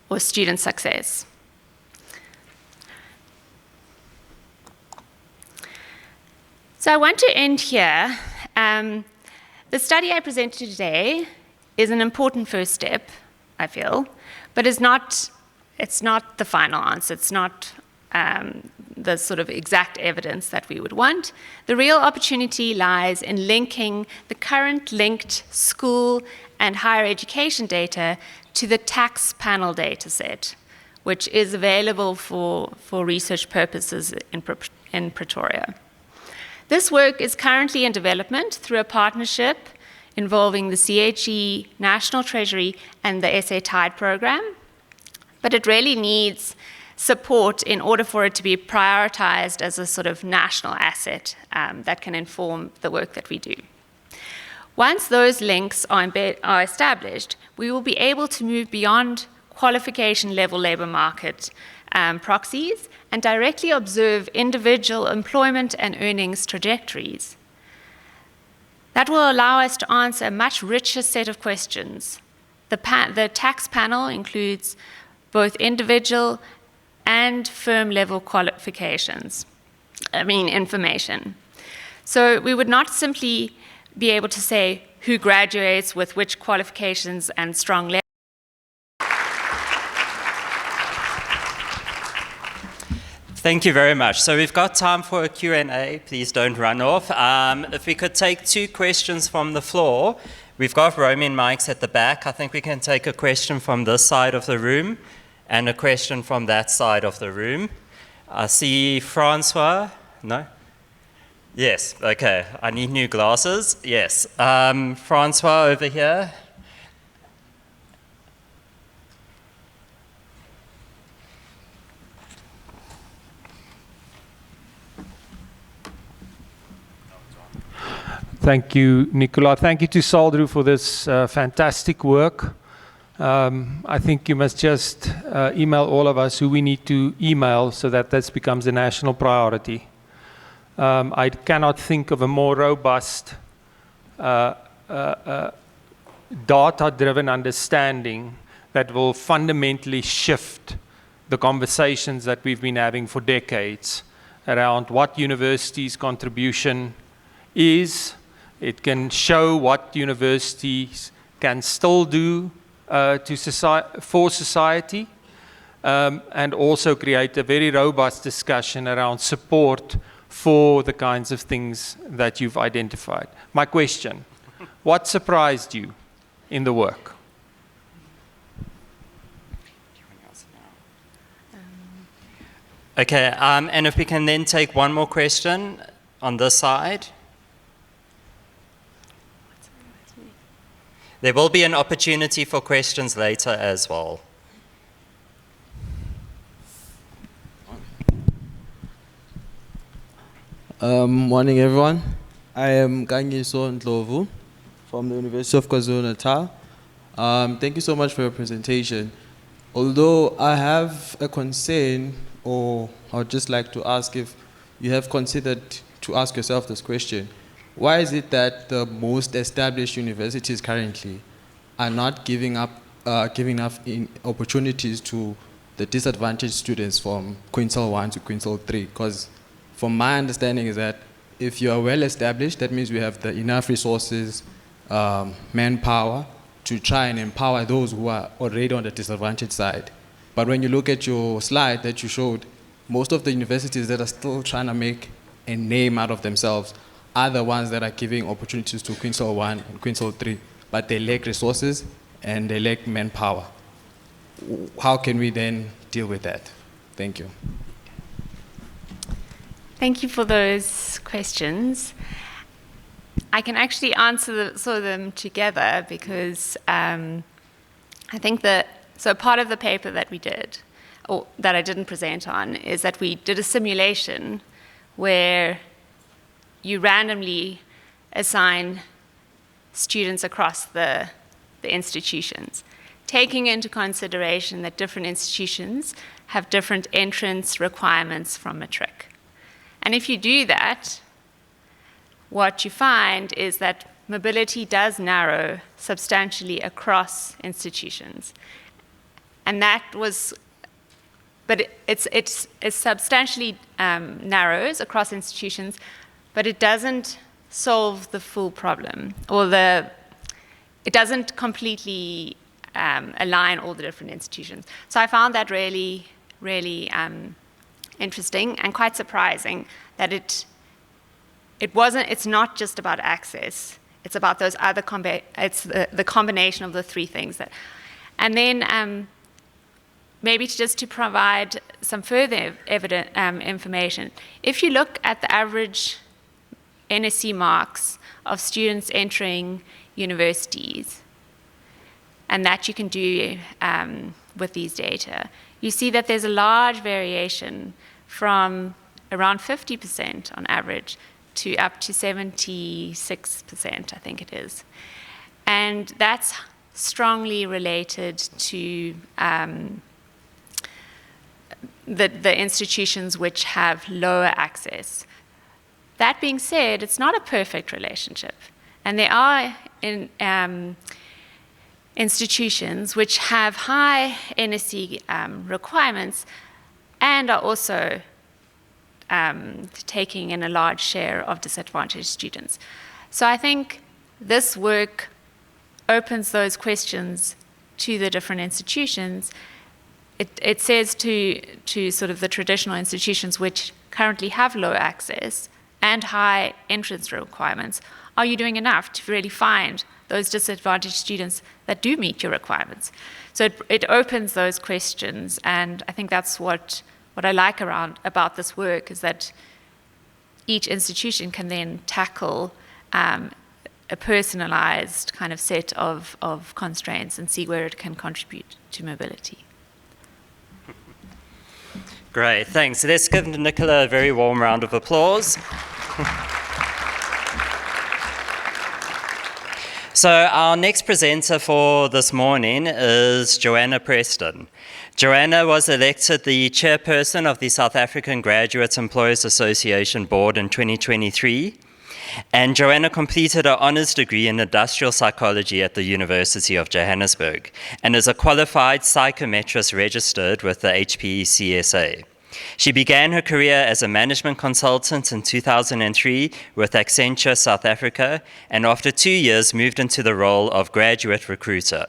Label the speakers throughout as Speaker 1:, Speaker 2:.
Speaker 1: or student success. So I want to end here. The study I presented today is an important first step, I feel, but it's not the final answer. It's not the sort of exact evidence that we would want. The real opportunity lies in linking the current linked school and higher education data to the tax panel data set, which is available for research purposes in Pretoria. This work is currently in development through a partnership involving the CHE National Treasury and the SA Tide program, but it really needs support in order for it to be prioritized as a sort of national asset that can inform the work that we do. Once those links are established, we will be able to move beyond qualification level labor market proxies and directly observe individual employment and earnings trajectories. That will allow us to answer a much richer set of questions. The tax panel includes both individual and firm level information. So we would not simply be able to say who graduates with which qualifications and strong levels.
Speaker 2: Thank you very much. So we've got time for a Q&A. Please don't run off. If we could take 2 questions from the floor. We've got roaming mics at the back. I think we can take a question from this side of the room and a question from that side of the room. I see Francois. No? Yes, okay. I need new glasses. Yes. Francois over here.
Speaker 3: Thank you, Nicola. Thank you to SALDRU for this fantastic work. I think you must just email all of us who we need to email so that this becomes a national priority. I cannot think of a more robust data-driven understanding that will fundamentally shift the conversations that we've been having for decades around what universities' contribution is. It can show what universities can still do for society, and also create a very robust discussion around support for the kinds of things that you've identified. My question, what surprised you in the work?
Speaker 2: Okay, and if we can then take one more question on this side. There will be an opportunity for questions later as well.
Speaker 4: Morning, everyone. I am Kangiso Ndlovu from the University of KwaZulu-Natal. Thank you so much for your presentation. Although I have a concern, or I would just like to ask if you have considered to ask yourself this question. Why is it that the most established universities currently are not giving enough opportunities to the disadvantaged students from quintile 1 to quintile 3? Because from my understanding is that if you are well established, that means we have enough resources, manpower to try and empower those who are already on the disadvantaged side. But when you look at your slide that you showed, most of the universities that are still trying to make a name out of themselves are the ones that are giving opportunities to quintile 1 and quintile 3, but they lack resources and they lack manpower. How can we then deal with that? Thank you.
Speaker 1: Thank you for those questions. I can actually answer them together because I think so part of the paper that we did, or that I didn't present on, is that we did a simulation where you randomly assign students across the institutions, taking into consideration that different institutions have different entrance requirements from matric. And if you do that, what you find is that mobility does narrow substantially across institutions. And that was, but it's substantially narrows across institutions, but it doesn't solve the full problem, or it doesn't completely align all the different institutions. So I found that really, really interesting and quite surprising that it's not just about access, it's about those other, it's the combination of the three things and then maybe just to provide some further information, if you look at the average NSC marks of students entering universities, and that you can do with these data, you see that there's a large variation from around 50% on average to up to 76%, I think it is. And that's strongly related to the institutions which have lower access. That being said, it's not a perfect relationship. And there are institutions which have high NSC requirements and are also taking in a large share of disadvantaged students. So I think this work opens those questions to the different institutions. It says to sort of the traditional institutions which currently have low access and high entrance requirements, are you doing enough to really find those disadvantaged students that do meet your requirements? So it opens those questions, and I think that's what I like about this work, is that each institution can then tackle a personalized kind of set of constraints and see where it can contribute to mobility.
Speaker 2: Great, thanks. Let's give Nicola a very warm round of applause. So our next presenter for this morning is Joanna Preston. Joanna was elected the chairperson of the South African Graduate Employers Association Board in 2023. And Joanna completed her honours degree in industrial psychology at the University of Johannesburg and is a qualified psychometrist registered with the HPE-CSA. She began her career as a management consultant in 2003 with Accenture South Africa, and after 2 years moved into the role of graduate recruiter.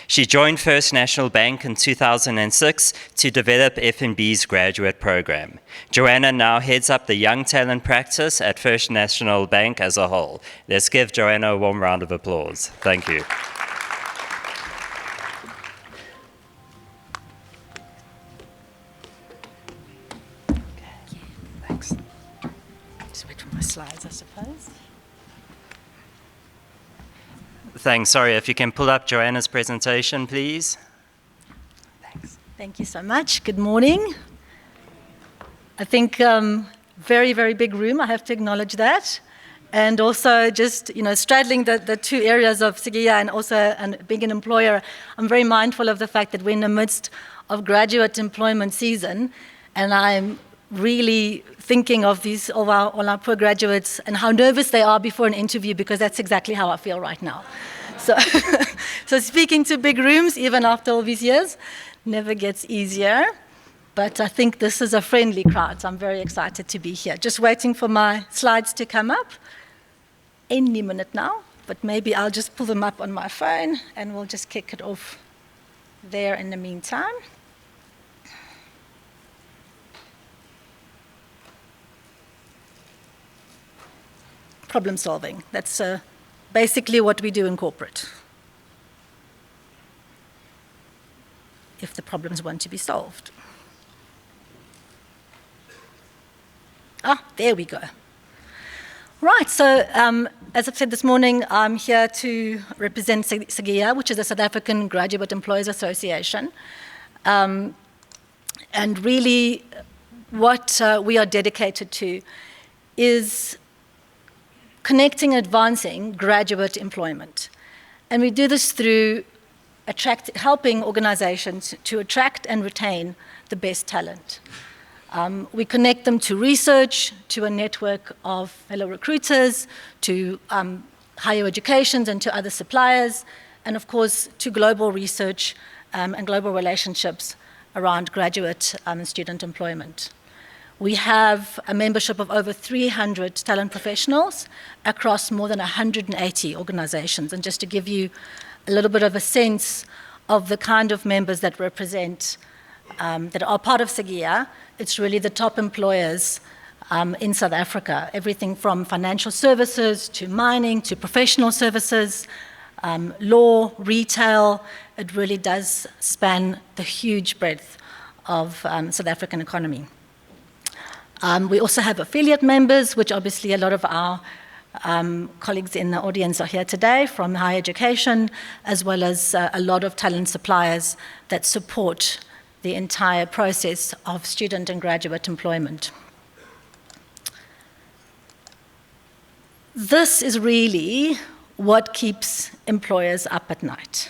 Speaker 2: She joined First National Bank in 2006 to develop FNB's graduate program. Joanna now heads up the Young Talent practice at First National Bank as a whole. Let's give Joanna a warm round of applause. Thank you.
Speaker 5: Thanks. Just wait for my slides, I suppose.
Speaker 2: Thanks. Sorry, if you can pull up Joanna's presentation, please.
Speaker 5: Thanks. Thank you so much. Good morning. I think very, very big room, I have to acknowledge that. And also just, straddling the two areas of SAGEA and also being an employer, I'm very mindful of the fact that we're in the midst of graduate employment season, and I'm really thinking of all our poor graduates and how nervous they are before an interview, because that's exactly how I feel right now. So speaking to big rooms, even after all these years, never gets easier. But I think this is a friendly crowd, so I'm very excited to be here. Just waiting for my slides to come up any minute now, but maybe I'll just pull them up on my phone and we'll just kick it off there in the meantime. Problem solving. That's basically what we do in corporate, if the problems want to be solved. There we go. Right, so as I've said this morning, I'm here to represent SAGEA, which is the South African Graduate Employers Association. And really what we are dedicated to is connecting and advancing graduate employment. And we do this through helping organizations to attract and retain the best talent. We connect them to research, to a network of fellow recruiters, to higher educations and to other suppliers, and of course to global research and global relationships around graduate and student employment. We have a membership of over 300 talent professionals across more than 180 organizations. And just to give you a little bit of a sense of the kind of members that represent, that are part of SAGEA, it's really the top employers in South Africa, everything from financial services to mining to professional services, law, retail. It really does span the huge breadth of South African economy. We also have affiliate members, which obviously a lot of our colleagues in the audience are here today from higher education, as well as a lot of talent suppliers that support the entire process of student and graduate employment. This is really what keeps employers up at night.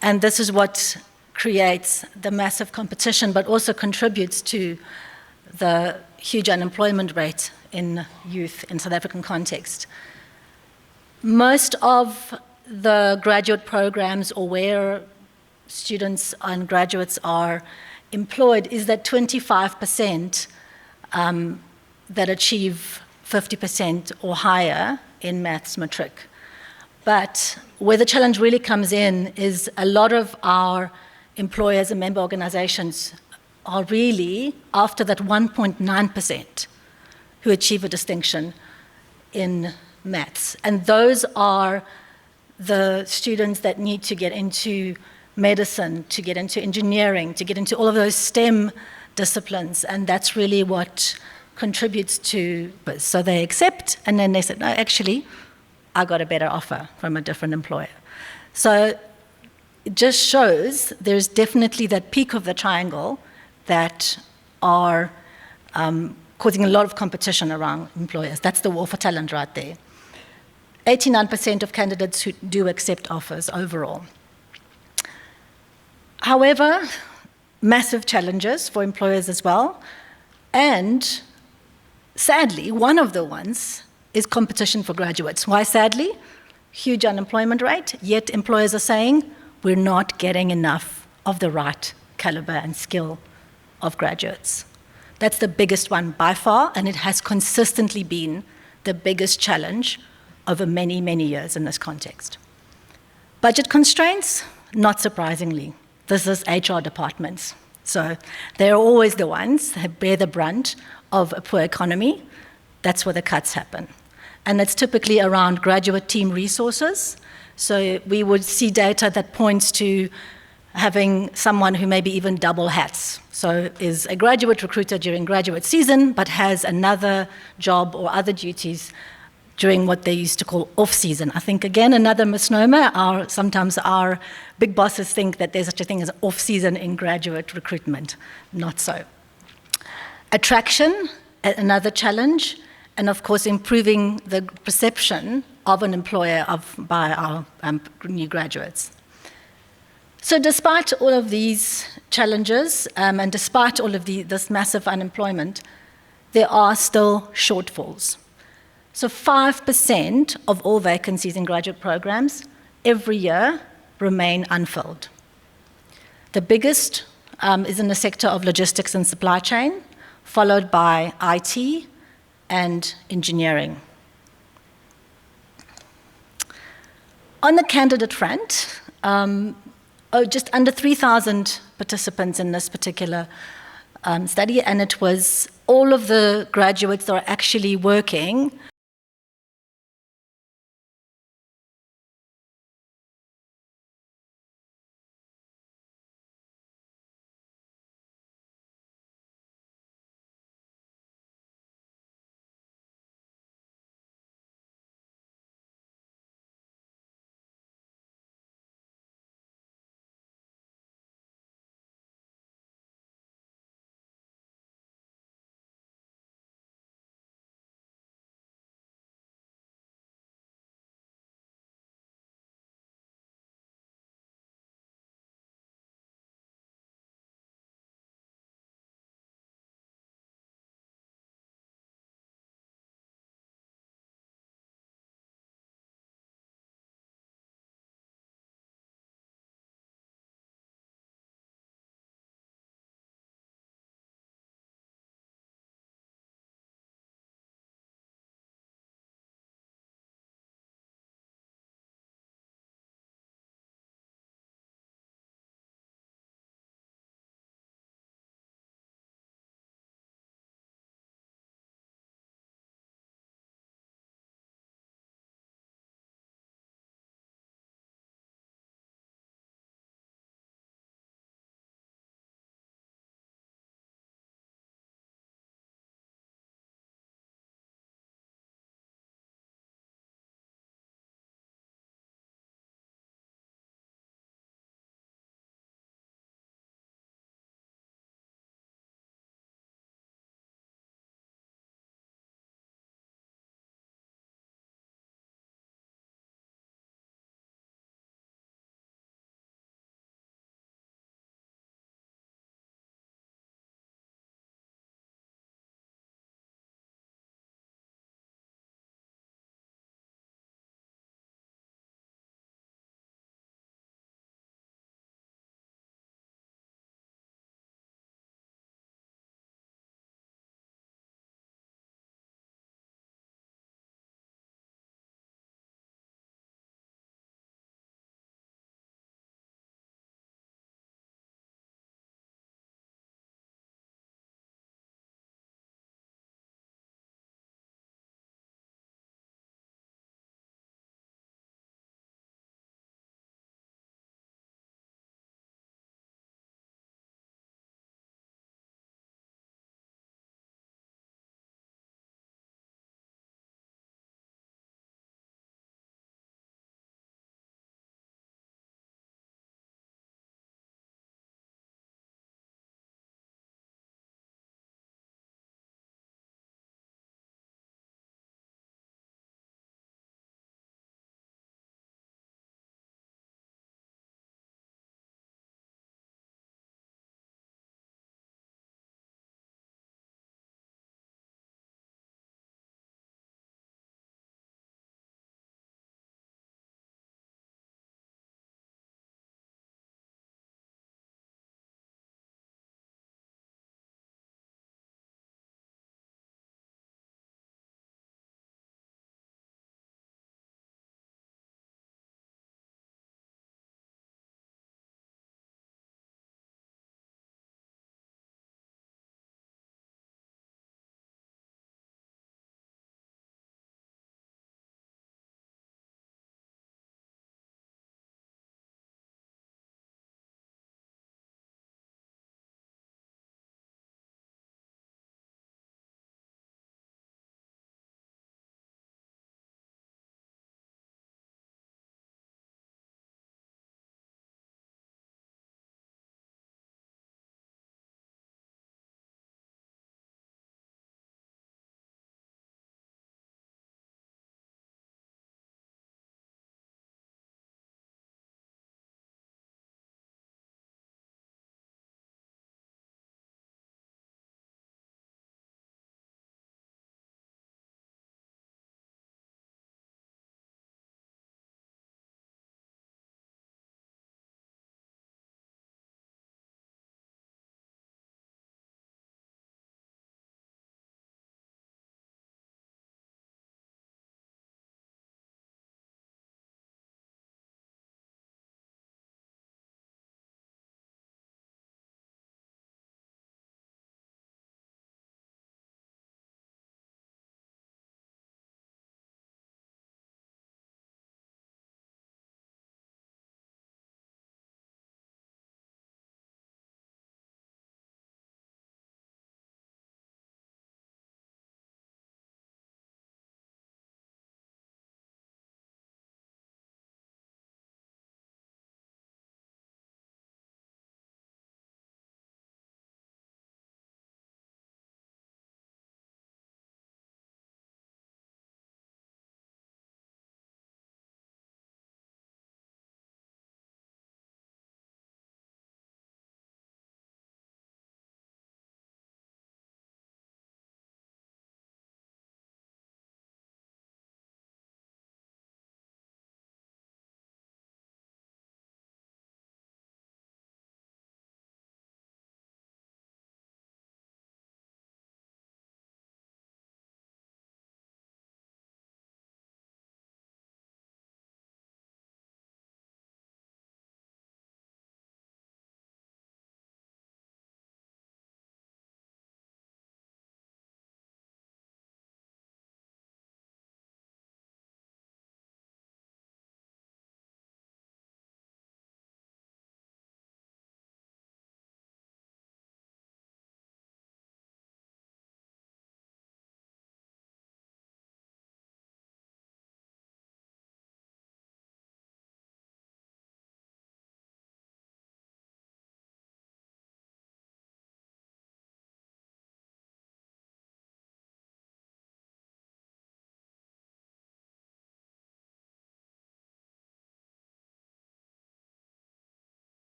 Speaker 5: And this is what creates the massive competition, but also contributes to the huge unemployment rate in youth in South African context. Most of the graduate programs, or where students and graduates are employed, is that 25% that achieve 50% or higher in maths matric. But where the challenge really comes in is a lot of our employers and member organizations are really after that 1.9% who achieve a distinction in maths. And those are the students that need to get into medicine, to get into engineering, to get into all of those STEM disciplines. And that's really what contributes to, so they accept, and then they say, no, actually, I got a better offer from a different employer. So it just shows there's definitely that peak of the triangle that are causing a lot of competition around employers. That's the war for talent right there. 89% of candidates who do accept offers overall. However, massive challenges for employers as well. And sadly, one of the ones is competition for graduates. Why sadly? Huge unemployment rate, yet employers are saying, we're not getting enough of the right caliber and skill of graduates. That's the biggest one by far, and it has consistently been the biggest challenge over many, many years in this context. Budget constraints, not surprisingly. This is HR departments. So they're always the ones that bear the brunt of a poor economy. That's where the cuts happen. And it's typically around graduate team resources. So we would see data that points to having someone who maybe even double hats. So is a graduate recruiter during graduate season, but has another job or other duties during what they used to call off-season. I think, again, another misnomer. Sometimes our big bosses think that there's such a thing as off-season in graduate recruitment. Not so. Attraction, another challenge, and of course improving the perception of an employer by our new graduates. So despite all of these challenges, and despite all of this massive unemployment, there are still shortfalls. So 5% of all vacancies in graduate programs every year remain unfilled. The biggest is in the sector of logistics and supply chain, followed by IT and engineering. On the candidate front, just under 3,000 participants in this particular study, and it was all of the graduates that are actually working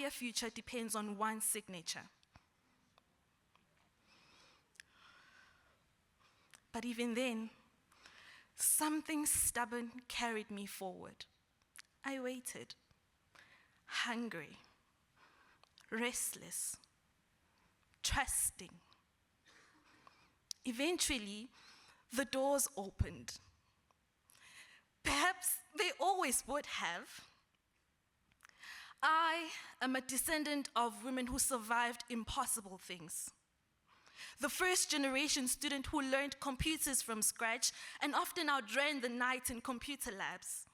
Speaker 6: future depends on one signature. But even then, something stubborn carried me forward. I waited, hungry, restless, trusting. Eventually, the doors opened. Perhaps they always would have. I am a descendant of women who survived impossible things. The first generation student who learned computers from scratch and often outran the night in computer labs.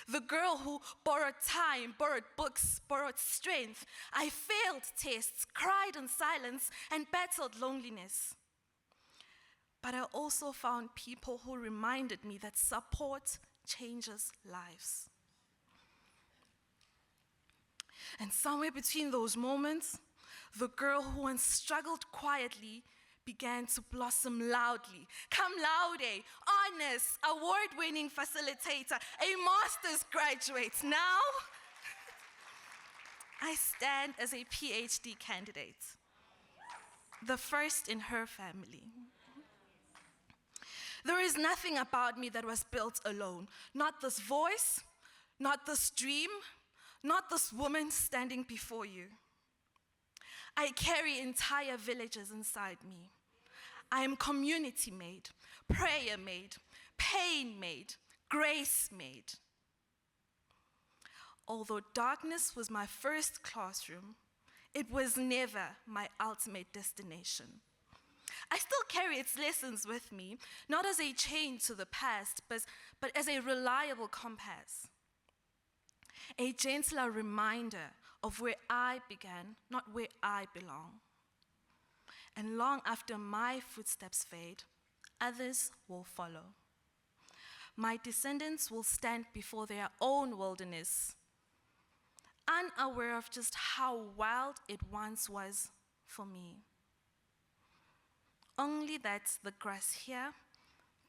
Speaker 6: The girl who borrowed time, borrowed books, borrowed strength. I failed tests, cried in silence, and battled loneliness. But I also found people who reminded me that support changes lives. And somewhere between those moments, the girl who once struggled quietly began to blossom loudly. Cum laude, honors, award-winning facilitator, a master's graduate. Now, I stand as a PhD candidate, the first in her family. There is nothing about me that was built alone. Not this voice, not this dream, not this woman standing before you. I carry entire villages inside me. I am community-made, prayer-made, pain-made, grace-made. Although darkness was my first classroom, it was never my ultimate destination. I still carry its lessons with me, not as a chain to the past, but as a reliable compass. A gentler reminder of where I began, not where I belong. And long after my footsteps fade, others will follow. My descendants will stand before their own wilderness, unaware of just how wild it once was for me. Only that the grass here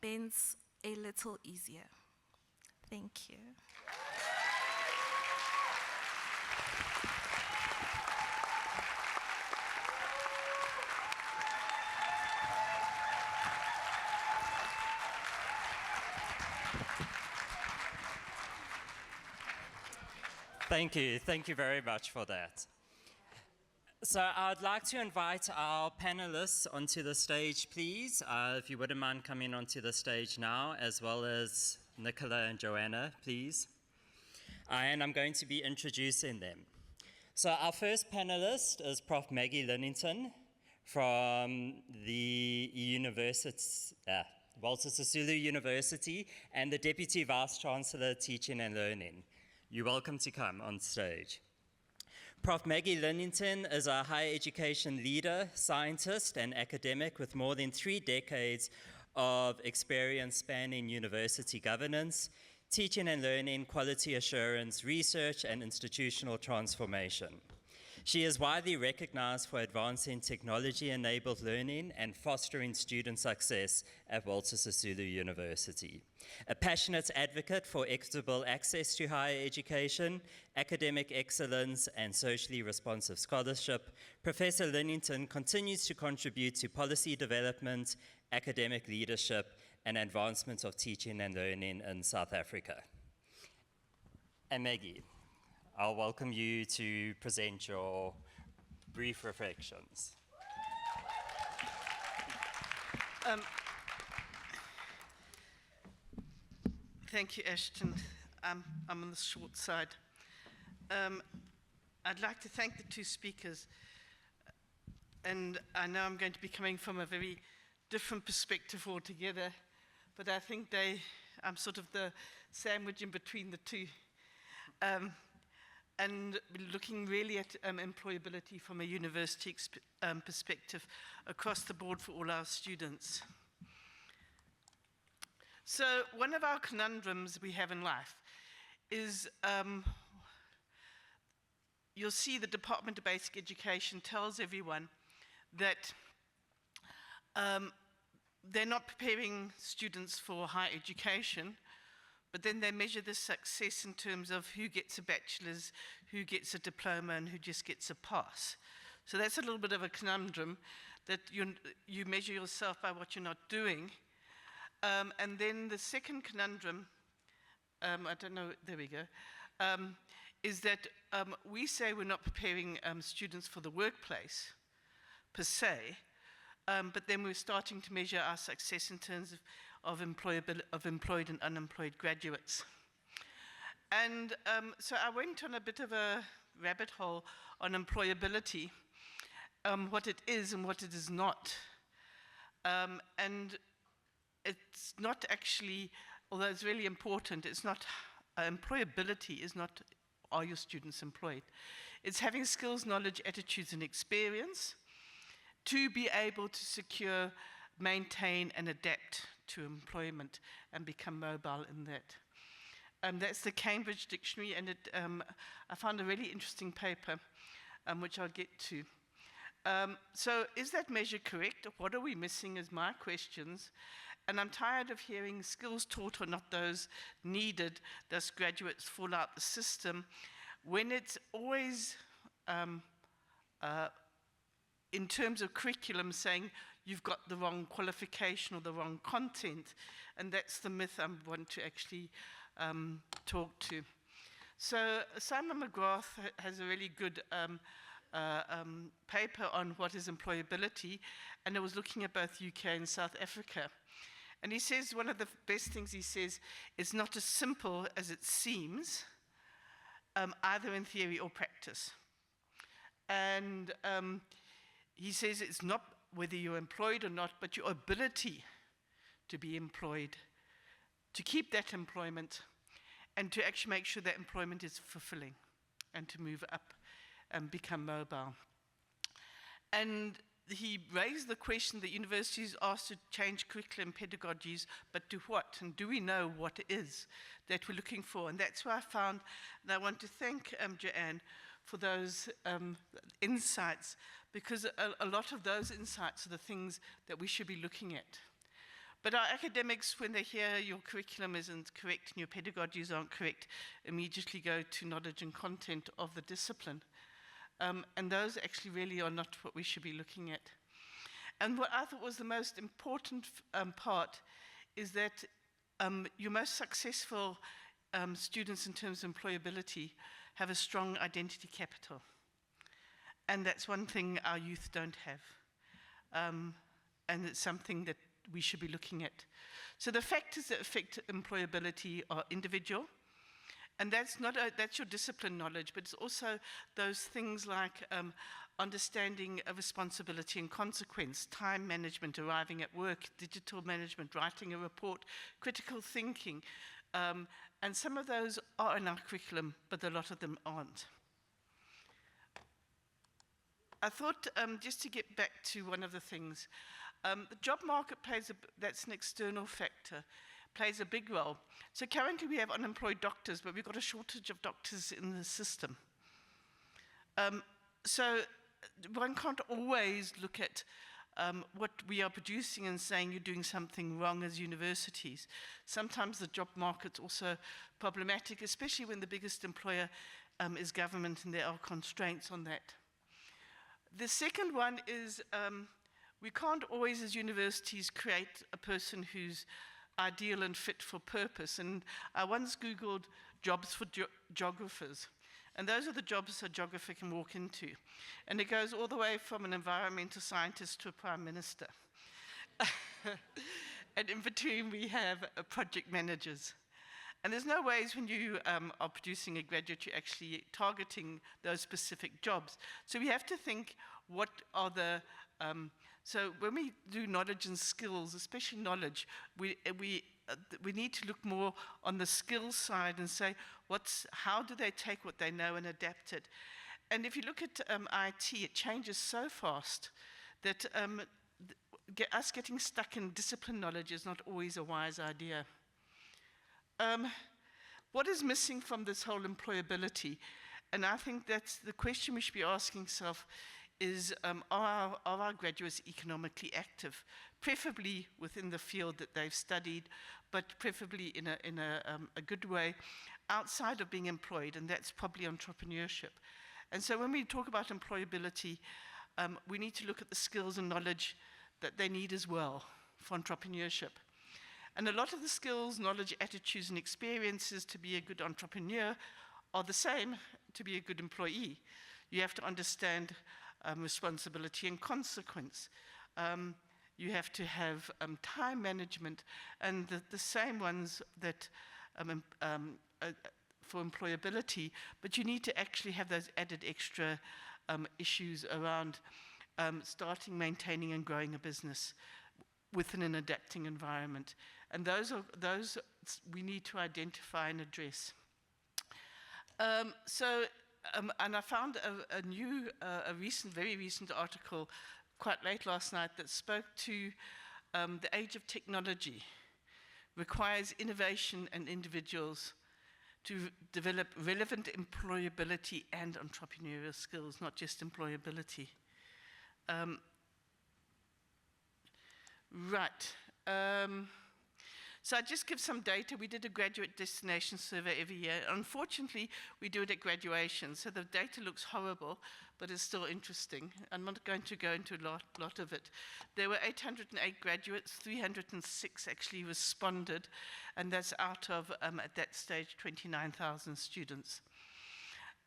Speaker 6: bends a little easier. Thank you.
Speaker 2: Thank you very much for that. So I'd like to invite our panelists onto the stage, please. If you wouldn't mind coming onto the stage now, as well as Nicola and Joanna, please. And I'm going to be introducing them. So our first panelist is Prof Maggie Linnington from the Walter Sisulu University and the Deputy Vice Chancellor Teaching and Learning. You're welcome to come on stage. Prof Maggie Linnington is a higher education leader, scientist, and academic with more than 3 decades of experience spanning university governance, teaching and learning, quality assurance, research, and institutional transformation. She is widely recognized for advancing technology-enabled learning and fostering student success at Walter Sisulu University. A passionate advocate for equitable access to higher education, academic excellence, and socially responsive scholarship, Professor Linnington continues to contribute to policy development, academic leadership, and advancement of teaching and learning in South Africa. And Maggie, I'll welcome you to present your brief reflections.
Speaker 7: Thank you, Ashton. I'm on the short side. I'd like to thank the 2 speakers. And I know I'm going to be coming from a very different perspective altogether, but I think I'm sort of the sandwich in between the 2. And looking really at employability from a university perspective across the board for all our students. So one of our conundrums we have in life is, you'll see the Department of Basic Education tells everyone that they're not preparing students for higher education, but then they measure the success in terms of who gets a bachelor's, who gets a diploma, and who just gets a pass. So that's a little bit of a conundrum, that you measure yourself by what you're not doing. And then the second conundrum, I don't know, there we go, is that we say we're not preparing students for the workplace, per se, but then we're starting to measure our success in terms of employed and unemployed graduates. And so I went on a bit of a rabbit hole on employability, what it is and what it is not. And it's not actually, although it's really important, it's not, employability is not, are your students employed? It's having skills, knowledge, attitudes, and experience to be able to secure, maintain, and adapt to employment and become mobile in that. That's the Cambridge Dictionary, and I found a really interesting paper, which I'll get to. So is that measure correct? What are we missing is my questions. And I'm tired of hearing skills taught are not those needed, thus graduates fall out the system, when it's always, in terms of curriculum, saying you've got the wrong qualification or the wrong content. And that's the myth I want to actually talk to. So Simon McGrath has a really good paper on what is employability, and it was looking at both UK and South Africa. And he says one of the best things he says is not as simple as it seems, either in theory or practice. And he says it's not whether you're employed or not, but your ability to be employed, to keep that employment, and to actually make sure that employment is fulfilling, and to move up and become mobile. And he raised the question that universities are asked to change curriculum pedagogies, but to what? And do we know what it is that we're looking for? And that's where I found, and I want to thank Joanne for those insights, because a lot of those insights are the things that we should be looking at. But our academics, when they hear your curriculum isn't correct and your pedagogies aren't correct, immediately go to knowledge and content of the discipline. And those actually really are not what we should be looking at. And what I thought was the most important part is that your most successful students in terms of employability have a strong identity capital. And that's one thing our youth don't have. And it's something that we should be looking at. So the factors that affect employability are individual, and that's your discipline knowledge, but it's also those things like understanding of responsibility and consequence, time management, arriving at work, digital management, writing a report, critical thinking. And some of those are in our curriculum, but a lot of them aren't. I thought, just to get back to one of the things, the job market that's an external factor, plays a big role. So currently we have unemployed doctors, but we've got a shortage of doctors in the system. So one can't always look at what we are producing and saying you're doing something wrong as universities. Sometimes the job market's also problematic, especially when the biggest employer is government and there are constraints on that. The second one is we can't always as universities create a person who's ideal and fit for purpose. And I once Googled jobs for geographers. And those are the jobs a geographer can walk into. And it goes all the way from an environmental scientist to a prime minister. And in between we have project managers. And there's no ways when you are producing a graduate, you're actually targeting those specific jobs. So we have to think, what are the, so when we do knowledge and skills, especially knowledge, we need to look more on the skills side and say, how do they take what they know and adapt it? And if you look at IT, it changes so fast that us getting stuck in discipline knowledge is not always a wise idea. What is missing from this whole employability? And I think that's the question we should be asking ourselves is are our graduates economically active, preferably within the field that they've studied, but preferably in a good way outside of being employed, and that's probably entrepreneurship. And so when we talk about employability, we need to look at the skills and knowledge that they need as well for entrepreneurship. And a lot of the skills, knowledge, attitudes, and experiences to be a good entrepreneur are the same to be a good employee. You have to understand responsibility and consequence. You have to have time management, and the same ones that for employability, but you need to actually have those added extra issues around starting, maintaining, and growing a business within an adapting environment. And those we need to identify and address. And I found a new, very recent article quite late last night that spoke to the age of technology requires innovation and individuals to develop relevant employability and entrepreneurial skills, not just employability. So I just give some data. We did a graduate destination survey every year. Unfortunately, we do it at graduation, so the data looks horrible, but it's still interesting. I'm not going to go into a lot of it. There were 808 graduates, 306 actually responded, and that's out of, at that stage, 29,000 students.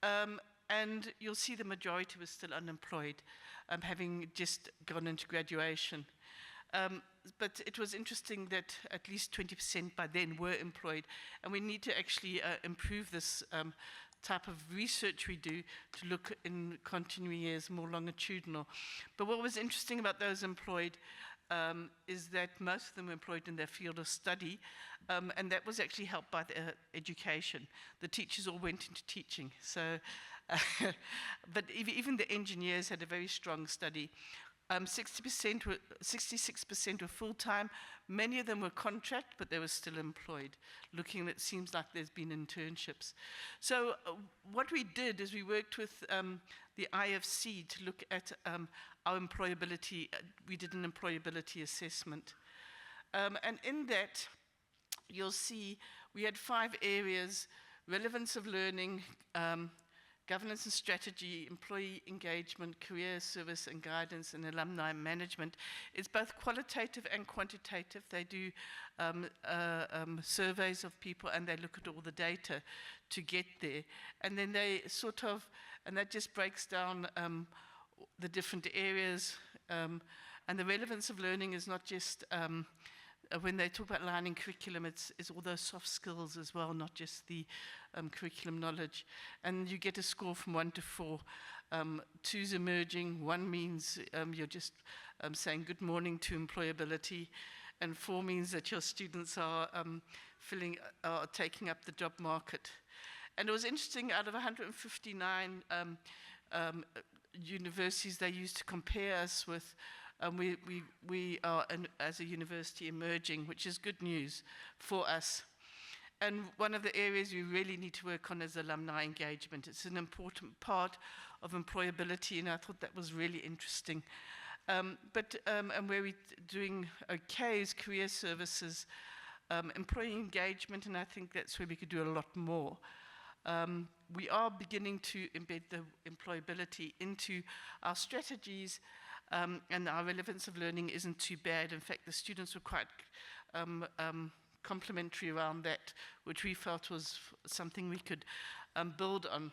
Speaker 7: And you'll see the majority was still unemployed, having just gone into graduation. But it was interesting that at least 20% by then were employed, and we need to actually improve this type of research we do to look in continuing years more longitudinal. But what was interesting about those employed is that most of them were employed in their field of study, and that was actually helped by the education. The teachers all went into teaching, so but even the engineers had a very strong study. 66% were full-time. Many of them were contract, but they were still employed. Looking, it seems like there's been internships. So what we did is we worked with the IFC to look at our employability. We did an employability assessment. And in that, you'll see we had 5 areas: relevance of learning, governance and strategy, employee engagement, career service and guidance, and alumni management. It's both qualitative and quantitative. They do surveys of people, and they look at all the data to get there. And then they sort of, and that just breaks down the different areas. And the relevance of learning is not just, when they talk about aligning curriculum, it's all those soft skills as well, not just the curriculum knowledge. And you get a score from 1 to 4. 2's emerging, 1 means you're just saying good morning to employability, and 4 means that your students are taking up the job market. And it was interesting, out of 159 universities they used to compare us with, we are, as a university, emerging, which is good news for us. And one of the areas we really need to work on is alumni engagement. It's an important part of employability, and I thought that was really interesting. And where we're doing okay is career services, employee engagement, and I think that's where we could do a lot more. We are beginning to embed the employability into our strategies, and our relevance of learning isn't too bad. In fact, the students were quite complimentary around that, which we felt was something we could build on.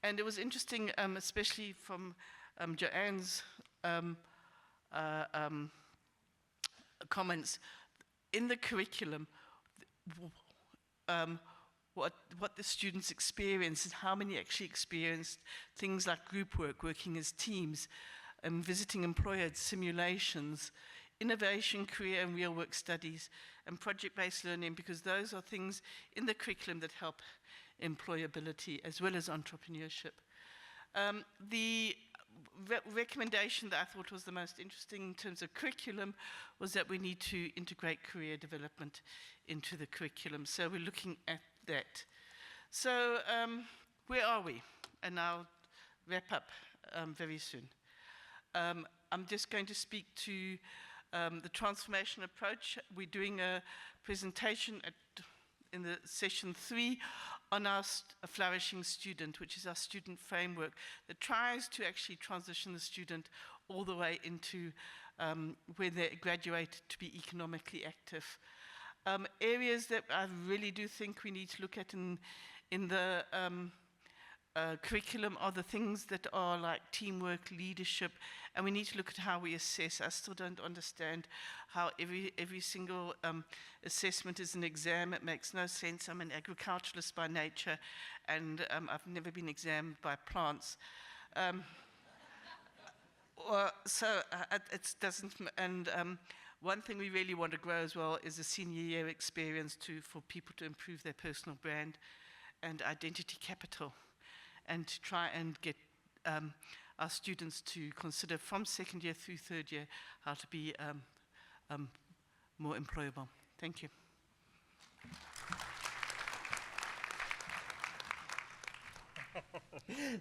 Speaker 7: And it was interesting, especially from Joanne's comments, in the curriculum, what the students experience and how many actually experienced things like group work, working as teams, visiting employers, simulations, innovation, career and real work studies, and project-based learning, because those are things in the curriculum that help employability as well as entrepreneurship. The recommendation that I thought was the most interesting in terms of curriculum was that we need to integrate career development into the curriculum. So we're looking at that. So where are we? And I'll wrap up very soon. I'm just going to speak to the transformation approach. We're doing a presentation in the session 3 on our flourishing student, which is our student framework that tries to actually transition the student all the way into where they graduate to be economically active. Areas that I really do think we need to look at in the curriculum are the things that are like teamwork, leadership, and we need to look at how we assess. I still don't understand how every single assessment is an exam. It makes no sense. I'm an agriculturalist by nature, and I've never been examined by plants. It doesn't, and one thing we really want to grow as well is a senior year experience for people to improve their personal brand and identity capital, and to try and get our students to consider from second year through third year how to be more employable. Thank you.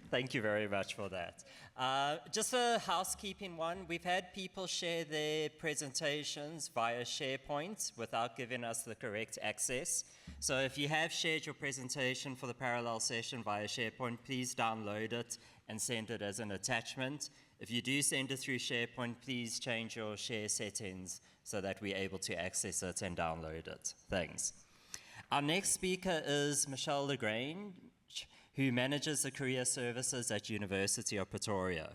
Speaker 2: Thank you very much for that. Just a housekeeping one. We've had people share their presentations via SharePoint without giving us the correct access. So if you have shared your presentation for the parallel session via SharePoint, please download it and send it as an attachment. If you do send it through SharePoint, please change your share settings so that we're able to access it and download it. Thanks. Our next speaker is Michelle Lagrange, who manages the career services at University of Pretoria.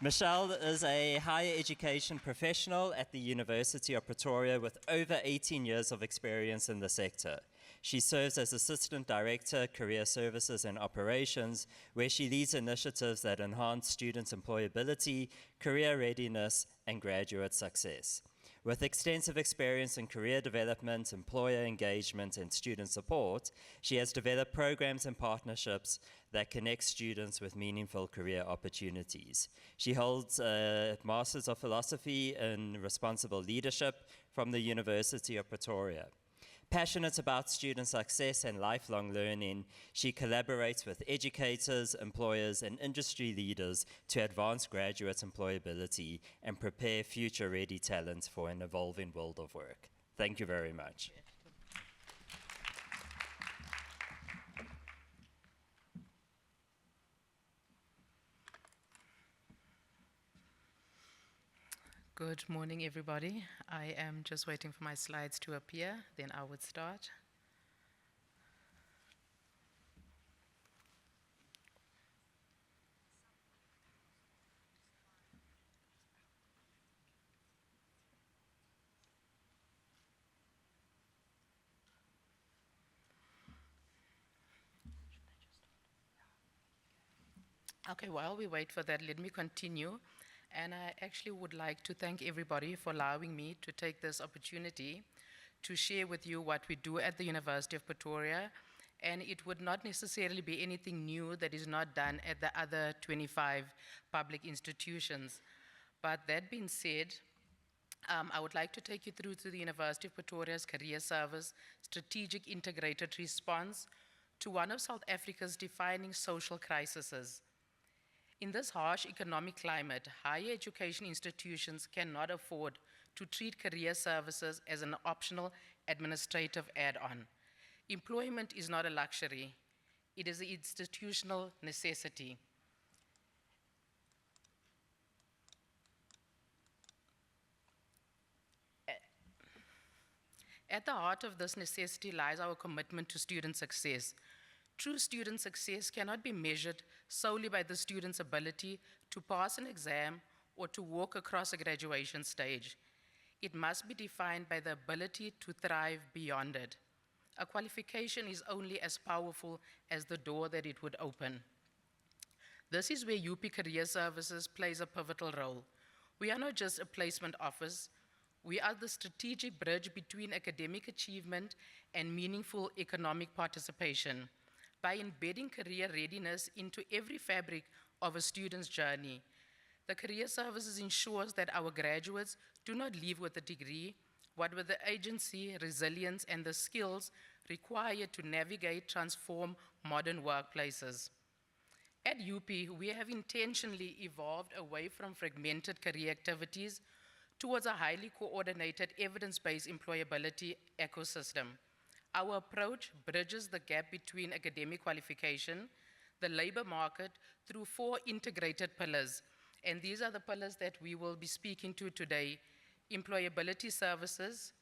Speaker 2: Michelle is a higher education professional at the University of Pretoria with over 18 years of experience in the sector. She serves as Assistant Director, Career Services and Operations, where she leads initiatives that enhance students' employability, career readiness, and graduate success. With extensive experience in career development, employer engagement, and student support, she has developed programs and partnerships that connect students with meaningful career opportunities. She holds a Master's of Philosophy in Responsible Leadership from the University of Pretoria. Passionate about student success and lifelong learning, she collaborates with educators, employers, and industry leaders to advance graduate employability and prepare future-ready talent for an evolving world of work. Thank you very much.
Speaker 8: Good morning, everybody. I am just waiting for my slides to appear, then I would start. Okay, while we wait for that, let me continue. And I actually would like to thank everybody for allowing me to take this opportunity to share with you what we do at the University of Pretoria. And it would not necessarily be anything new that is not done at the other 25 public institutions. But that being said, I would like to take you through to the University of Pretoria's Career Service Strategic Integrated Response to one of South Africa's defining social crises. In this harsh economic climate, higher education institutions cannot afford to treat career services as an optional administrative add-on. Employment is not a luxury. It is an institutional necessity. At the heart of this necessity lies our commitment to student success. True student success cannot be measured solely by the student's ability to pass an exam or to walk across a graduation stage. It must be defined by the ability to thrive beyond it. A qualification is only as powerful as the door that it would open. This is where UP Career Services plays a pivotal role. We are not just a placement office. We are the strategic bridge between academic achievement and meaningful economic participation. By embedding career readiness into every fabric of a student's journey, the Career Services ensures that our graduates do not leave with a degree, but with the agency, resilience, and the skills required to navigate, transform modern workplaces. At UP, we have intentionally evolved away from fragmented career activities towards a highly coordinated, evidence-based employability ecosystem. Our approach bridges the gap between academic qualification, the labor market, through 4 integrated pillars. And these are the pillars that we will be speaking to today: employability services,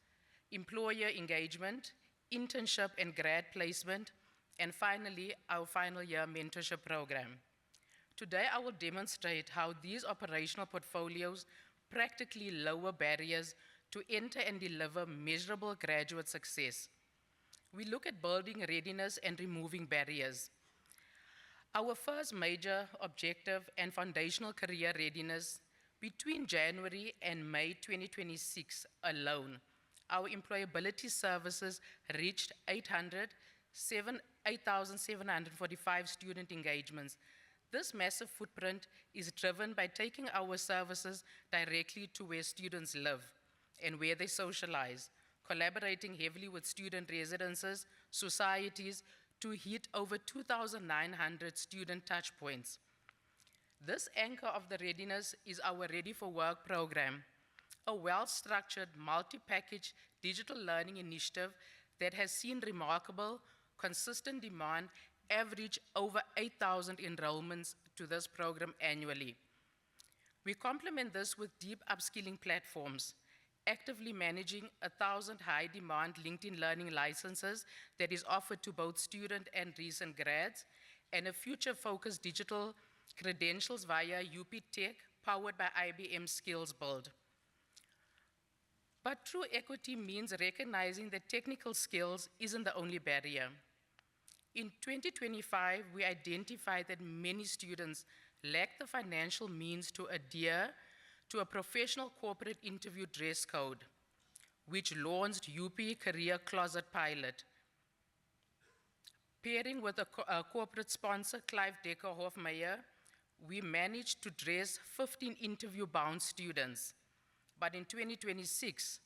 Speaker 8: employer engagement, internship and grad placement, and finally, our final year mentorship program. Today, I will demonstrate how these operational portfolios practically lower barriers to enter and deliver measurable graduate success. We look at building readiness and removing barriers. Our first major objective and foundational career readiness: between January and May 2026 alone, our employability services reached 8,745 student engagements. This massive footprint is driven by taking our services directly to where students live and where they socialize, collaborating heavily with student residences, societies, to hit over 2,900 student touchpoints. This anchor of the readiness is our Ready for Work program, a well-structured, multi-package digital learning initiative that has seen remarkable, consistent demand, average over 8,000 enrollments to this program annually. We complement this with deep upskilling platforms, actively managing 1,000 high-demand LinkedIn Learning licenses that is offered to both student and recent grads, and a future-focused digital credentials via UP Tech, powered by IBM Skills Build. But true equity means recognizing that technical skills isn't the only barrier. In 2025, we identified that many students lack the financial means to adhere to a professional corporate interview dress code, which launched UP Career Closet Pilot. Pairing with a corporate sponsor, Clive Decker Hofmeyer, we managed to dress 15 interview-bound students. But in 2026,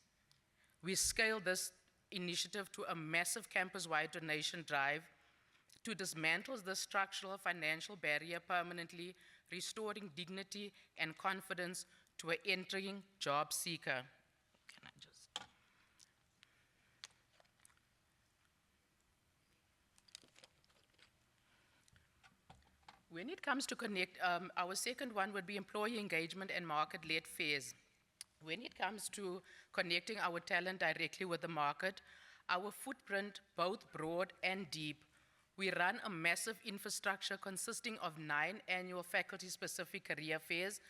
Speaker 8: we scaled this initiative to a massive campus-wide donation drive to dismantle the structural financial barrier permanently, restoring dignity and confidence to an entering job seeker. Can I just... When it comes to connect, our second one would be employee engagement and market-led phase. When it comes to connecting our talent directly with the market, our footprint, both broad and deep, we run a massive infrastructure consisting of 9 annual faculty-specific career fairs,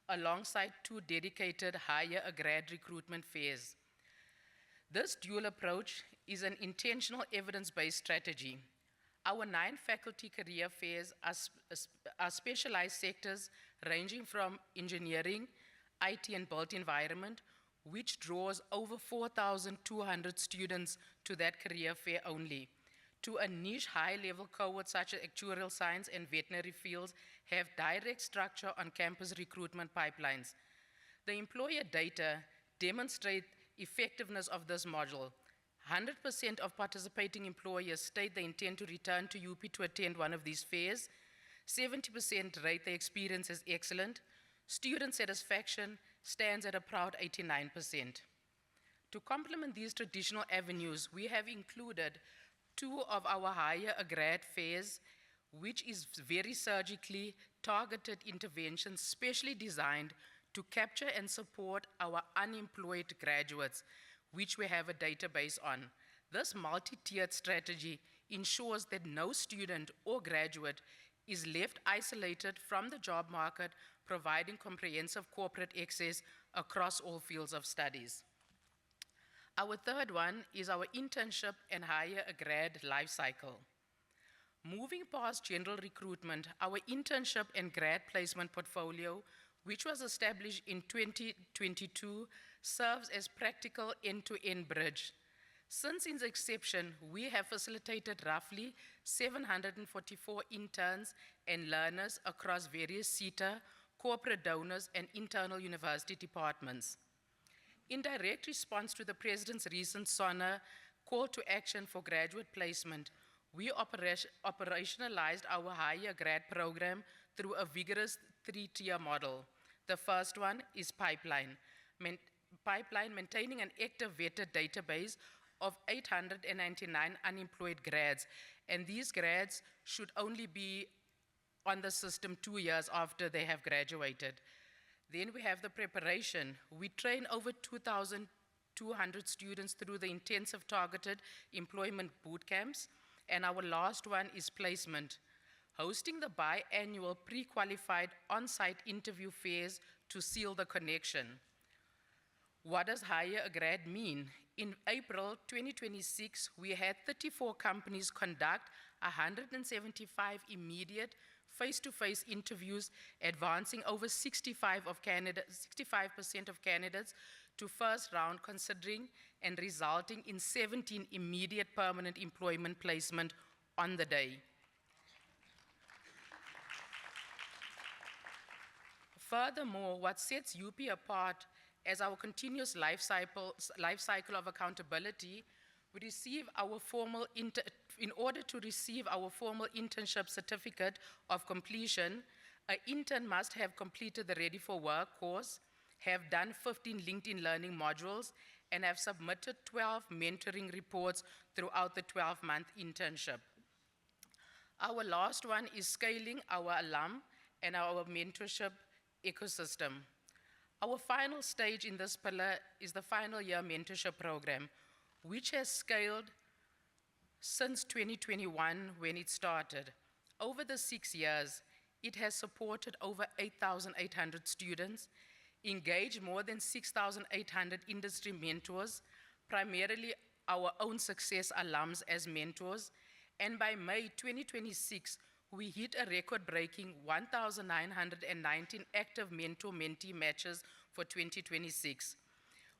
Speaker 8: alongside 2 dedicated higher grad recruitment fairs. This dual approach is an intentional evidence-based strategy. Our 9 faculty career fairs are specialized sectors ranging from engineering, IT and built environment, which draws over 4,200 students to that career fair only, to a niche high-level cohort such as actuarial science and veterinary fields have direct structure on campus recruitment pipelines. The employer data demonstrate effectiveness of this model. 100% of participating employers state they intend to return to UP to attend one of these fairs. 70% rate the experience as excellent. Student satisfaction stands at a proud 89%. To complement these traditional avenues, we have included 2 of our higher grad fairs, which is very surgically targeted interventions specially designed to capture and support our unemployed graduates, which we have a database on. This multi-tiered strategy ensures that no student or graduate is left isolated from the job market, providing comprehensive corporate access across all fields of studies. Our third one is our internship and higher grad life cycle. Moving past general recruitment, our internship and grad placement portfolio, which was established in 2022, serves as practical end-to-end bridge. Since its inception, we have facilitated roughly 744 interns and learners across various SETA, corporate donors, and internal university departments. In direct response to the President's recent SONA call to action for graduate placement, We operationalized our higher grad program through a vigorous 3-tier model. The first one is pipeline. Maintaining an active vetted database of 899 unemployed grads, and these grads should only be on the system 2 years after they have graduated. Then we have the preparation. We train over 2,200 students through the intensive targeted employment boot camps, and our last one is placement, hosting the biannual pre-qualified on-site interview phase to seal the connection. What does hire a grad mean? In April 2026, we had 34 companies conduct 175 immediate face-to-face interviews, advancing over 65% of candidates to first round, considering and resulting in 17 immediate permanent employment placement on the day. Furthermore, what sets UP apart as our continuous life cycle of accountability, we receive our in order to receive our formal internship certificate of completion, an intern must have completed the Ready for Work course, have done 15 LinkedIn Learning modules, and have submitted 12 mentoring reports throughout the 12-month internship. Our last one is scaling our alum and our mentorship ecosystem. Our final stage in this pillar is the final year mentorship program, which has scaled since 2021 when it started. Over the 6 years, it has supported over 8,800 students, engaged more than 6,800 industry mentors, primarily our own success alums as mentors, and by May 2026, we hit a record-breaking 1,919 active mentor-mentee matches for 2026.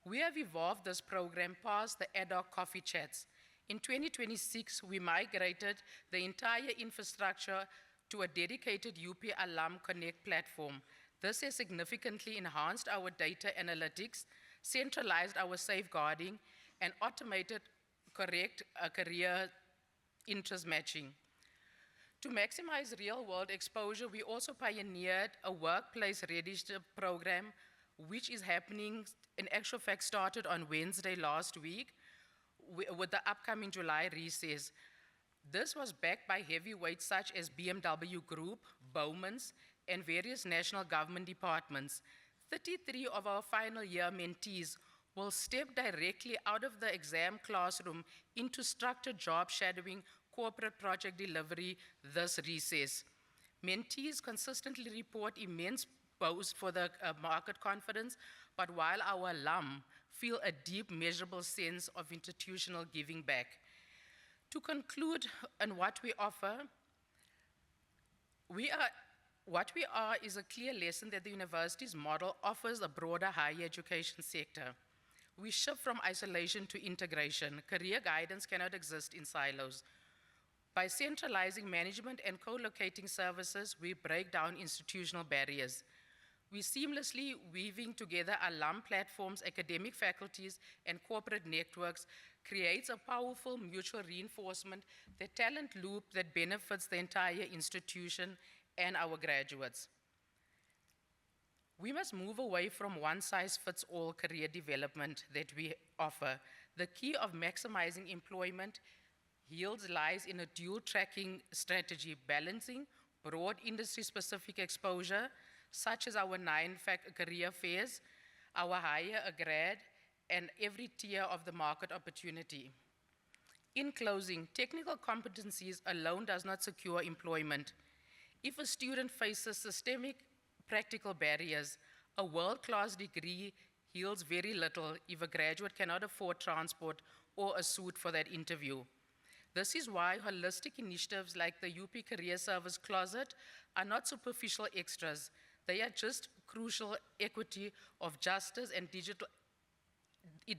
Speaker 8: We have evolved this program past the ad hoc coffee chats. In 2026, we migrated the entire infrastructure to a dedicated UP Alum Connect platform. This has significantly enhanced our data analytics, centralized our safeguarding, and automated correct career interest matching. To maximize real-world exposure, we also pioneered a workplace readiness program, which is happening, in actual fact, started on Wednesday last week with the upcoming July recess. This was backed by heavyweights such as BMW Group, Bowman's, and various national government departments. 33 of our final year mentees will step directly out of the exam classroom into structured job shadowing corporate project delivery this recess. Mentees consistently report immense boost for the market confidence, but while our alum feel a deep, measurable sense of institutional giving back. To conclude on what we offer, what we are is a clear lesson that the university's model offers a broader higher education sector. We shift from isolation to integration. Career guidance cannot exist in silos. By centralizing management and co-locating services, we break down institutional barriers. We seamlessly weaving together alum platforms, academic faculties, and corporate networks creates a powerful mutual reinforcement, the talent loop that benefits the entire institution and our graduates. We must move away from one-size-fits-all career development that we offer. The key of maximizing employment yields lies in a dual tracking strategy, balancing broad industry-specific exposure, such as our 9 career fairs, our hire a grad, and every tier of the market opportunity. In closing, technical competencies alone does not secure employment. If a student faces systemic practical barriers, a world-class degree yields very little if a graduate cannot afford transport or a suit for that interview. This is why holistic initiatives like the UP Career Service Closet are not superficial extras. They are just crucial equity of justice and digital.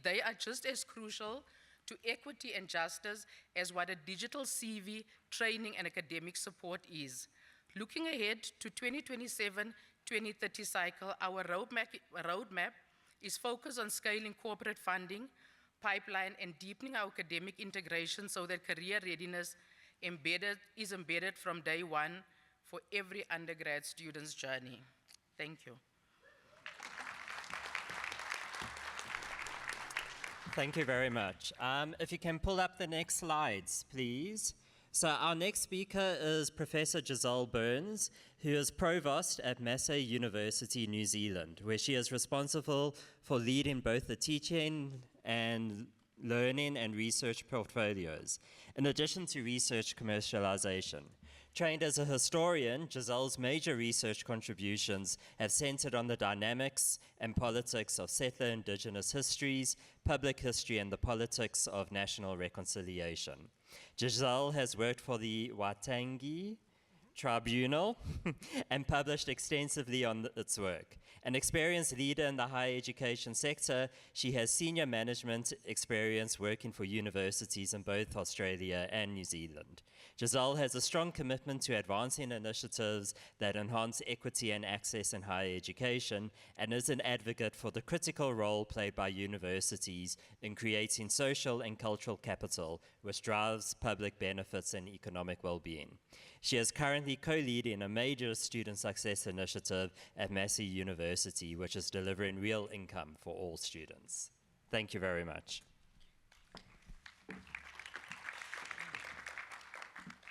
Speaker 8: They are just as crucial to equity and justice as what a digital CV, training, and academic support is. Looking ahead to 2027-2030 cycle, our roadmap is focused on scaling corporate funding, pipeline, and deepening our academic integration so that career readiness is embedded from day one for every undergrad student's journey. Thank you.
Speaker 2: Thank you very much. If you can pull up the next slides, please. So our next speaker is Professor Giselle Burns, who is Provost at Massey University, New Zealand, where she is responsible for leading both the teaching and learning and research portfolios, in addition to research commercialization. Trained as a historian, Giselle's major research contributions have centered on the dynamics and politics of settler indigenous histories, public history, and the politics of national reconciliation. Giselle has worked for the Waitangi Tribunal and published extensively on its work. An experienced leader in the higher education sector, she has senior management experience working for universities in both Australia and New Zealand. Giselle has a strong commitment to advancing initiatives that enhance equity and access in higher education, and is an advocate for the critical role played by universities in creating social and cultural capital, which drives public benefits and economic well-being. She is currently co-leading a major student success initiative at Massey University, which is delivering real income for all students. Thank you very much.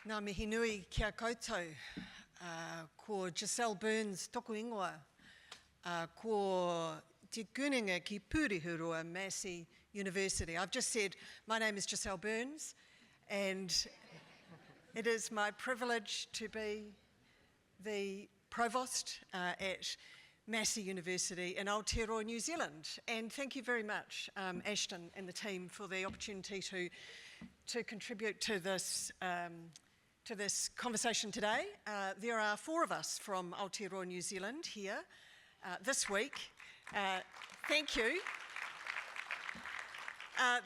Speaker 9: Ngā mihi nui kia koutou, ko Giselle Burns toku ingoa, ko te kuninga ki Pūrihurua Massey University. I've just said, my name is Giselle Burns, and it is my privilege to be the Provost at Massey University in Aotearoa, New Zealand. And thank you very much, Ashton and the team, for the opportunity to contribute to this conversation today. There are 4 of us from Aotearoa, New Zealand here this week. Thank you.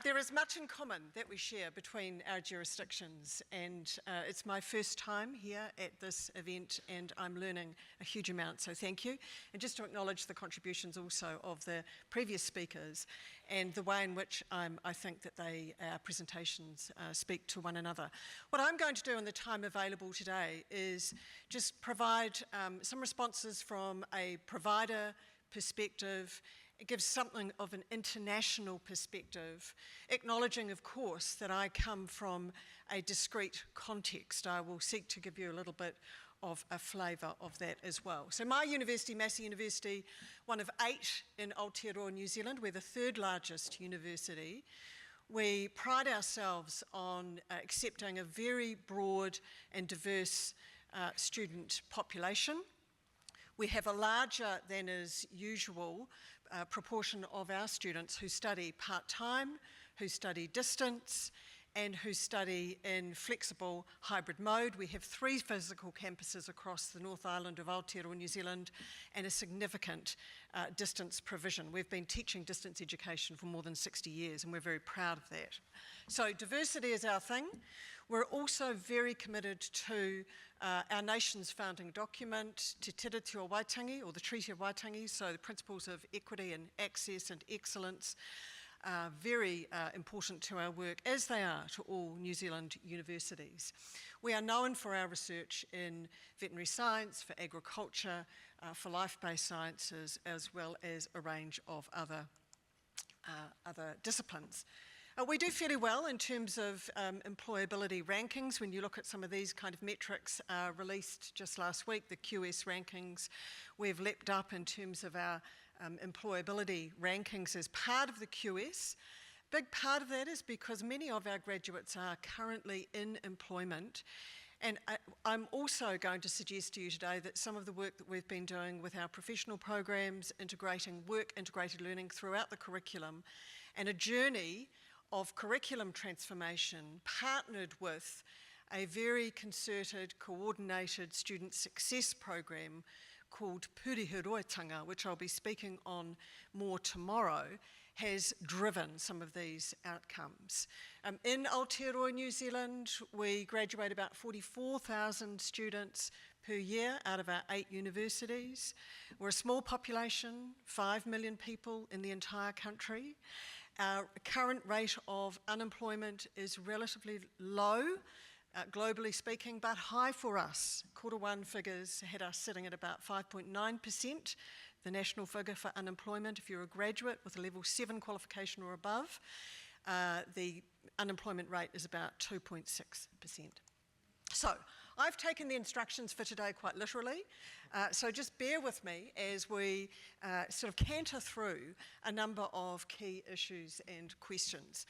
Speaker 9: There is much in common that we share between our jurisdictions, and it's my first time here at this event, and I'm learning a huge amount, so thank you. And just to acknowledge the contributions also of the previous speakers and the way in which I think that our presentations speak to one another. What I'm going to do in the time available today is just provide some responses from a provider perspective. It gives something of an international perspective, acknowledging, of course, that I come from a discrete context. I will seek to give you a little bit of a flavour of that as well. So my university, Massey University, one of 8 in Aotearoa, New Zealand. We're the 3rd largest university. We pride ourselves on accepting a very broad and diverse student population. We have a larger than is usual proportion of our students who study part-time, who study distance, and who study in flexible hybrid mode. We have 3 physical campuses across the North Island of Aotearoa, New Zealand, and a significant distance provision. We've been teaching distance education for more than 60 years, and we're very proud of that. So diversity is our thing. We're also very committed to our nation's founding document, Te Tiriti o Waitangi, or the Treaty of Waitangi, so the principles of equity and access and excellence, very important to our work, as they are to all New Zealand universities. We are known for our research in veterinary science, for agriculture, for life-based sciences, as well as a range of other disciplines. We do fairly well in terms of employability rankings. When you look at some of these kind of metrics released just last week, the QS rankings, we've leapt up in terms of our employability rankings as part of the QS. Big part of that is because many of our graduates are currently in employment. And I'm also going to suggest to you today that some of the work that we've been doing with our professional programs, integrating work, integrated learning throughout the curriculum, and a journey of curriculum transformation partnered with a very concerted, coordinated student success program called Pūrihuroatanga, which I'll be speaking on more tomorrow, has driven some of these outcomes. In Aotearoa, New Zealand, we graduate about 44,000 students per year out of our 8 universities. We're a small population, 5 million people in the entire country. Our current rate of unemployment is relatively low. globally speaking, but high for us. Q1 figures had us sitting at about 5.9%, the national figure for unemployment. If you're a graduate with a level 7 qualification or above, the unemployment rate is about 2.6%. So, I've taken the instructions for today quite literally, so just bear with me as we sort of canter through a number of key issues and questions.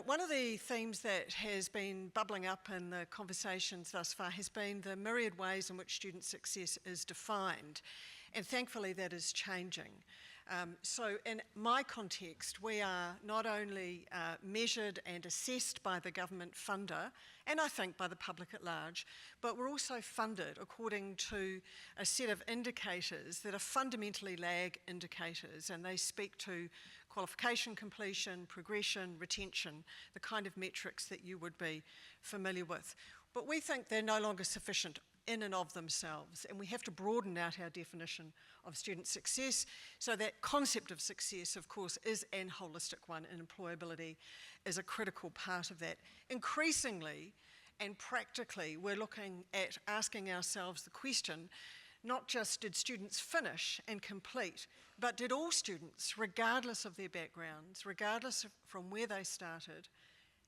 Speaker 9: One of the themes that has been bubbling up in the conversations thus far has been the myriad ways in which student success is defined, and thankfully that is changing. So in my context, we are not only measured and assessed by the government funder, and I think by the public at large, but we're also funded according to a set of indicators that are fundamentally lag indicators, and they speak to qualification completion, progression, retention, the kind of metrics that you would be familiar with. But we think they're no longer sufficient in and of themselves, and we have to broaden out our definition of student success. So that concept of success, of course, is an holistic one, and employability is a critical part of that. Increasingly and practically, we're looking at asking ourselves the question, not just did students finish and complete, but did all students, regardless of their backgrounds, regardless of from where they started,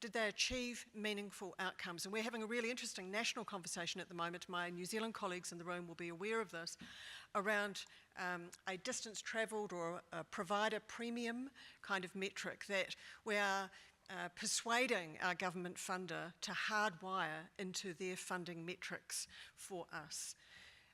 Speaker 9: did they achieve meaningful outcomes? And we're having a really interesting national conversation at the moment. My New Zealand colleagues in the room will be aware of this, around a distance travelled or a provider premium kind of metric that we are persuading our government funder to hardwire into their funding metrics for us,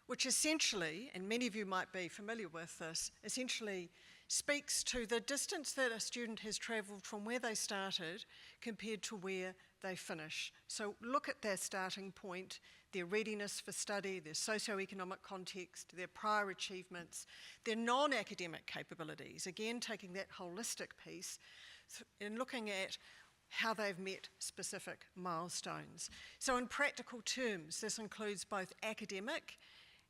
Speaker 9: which essentially, and many of you might be familiar with this, essentially speaks to the distance that a student has travelled from where they started compared to where they finish. So look at their starting point, their readiness for study, their socio-economic context, their prior achievements, their non-academic capabilities, again taking that holistic piece and looking at how they've met specific milestones. So in practical terms, this includes both academic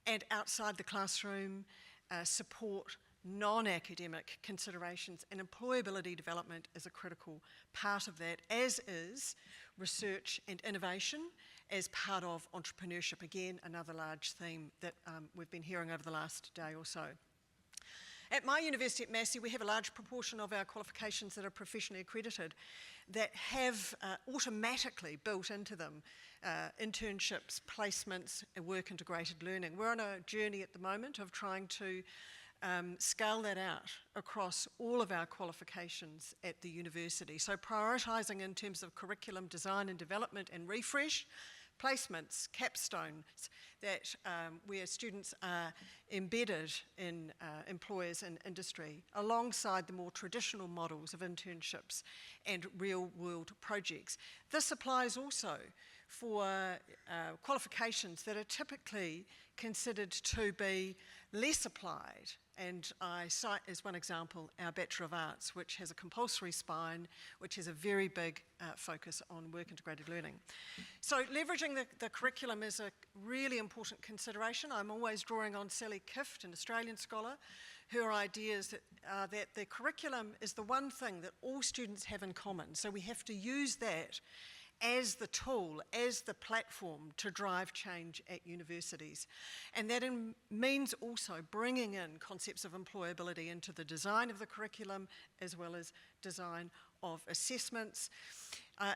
Speaker 9: and outside the classroom support, non-academic considerations, and employability development is a critical part of that, as is research and innovation as part of entrepreneurship. Again, another large theme that we've been hearing over the last day or so. At my university at Massey, we have a large proportion of our qualifications that are professionally accredited that have automatically built into them internships, placements, and work-integrated learning. We're on a journey at the moment of trying to scale that out across all of our qualifications at the university. So prioritising in terms of curriculum design and development and refresh, placements, capstones, that where students are embedded in employers and industry, alongside the more traditional models of internships and real-world projects. This applies also for qualifications that are typically considered to be less applied. And I cite as one example our Bachelor of Arts, which has a compulsory spine, which has a very big focus on work-integrated learning. So leveraging the curriculum is a really important consideration. I'm always drawing on Sally Kift, an Australian scholar. Her idea is that the curriculum is the one thing that all students have in common. So we have to use that as the tool, as the platform to drive change at universities. And that means also bringing in concepts of employability into the design of the curriculum, as well as design of assessments.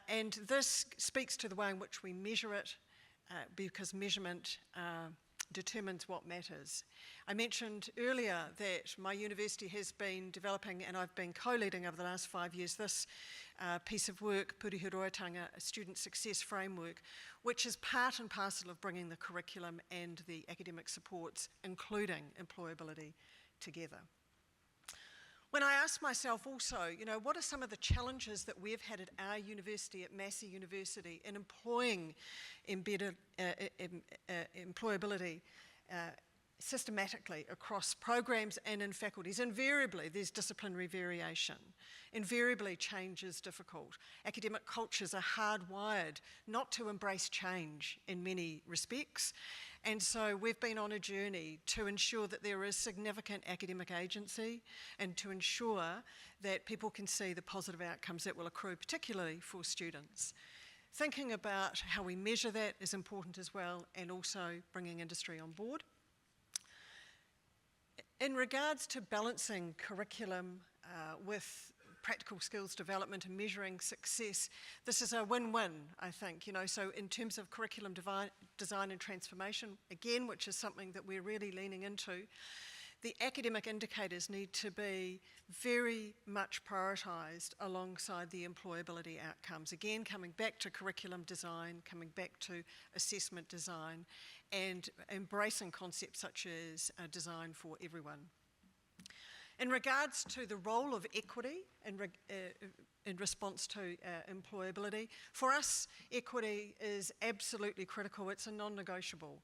Speaker 9: And this speaks to the way in which we measure it, because measurement determines what matters. I mentioned earlier that my university has been developing, and I've been co-leading over the last 5 years, this piece of work, Purihiroatanga, a student success framework, which is part and parcel of bringing the curriculum and the academic supports, including employability, together. When I asked myself also, you know, what are some of the challenges that we've had at our university, at Massey University, in employing embedded employability systematically across programs and in faculties? Invariably, there's disciplinary variation. Invariably, change is difficult. Academic cultures are hardwired not to embrace change in many respects. And so we've been on a journey to ensure that there is significant academic agency and to ensure that people can see the positive outcomes that will accrue, particularly for students. Thinking about how we measure that is important as well, and also bringing industry on board. In regards to balancing curriculum with practical skills development and measuring success, this is a win-win, I think. So in terms of curriculum design and transformation, again, which is something that we're really leaning into, the academic indicators need to be very much prioritised alongside the employability outcomes. Again, coming back to curriculum design, coming back to assessment design, and embracing concepts such as design for everyone. In regards to the role of equity in response to employability, for us, equity is absolutely critical. It's a non-negotiable.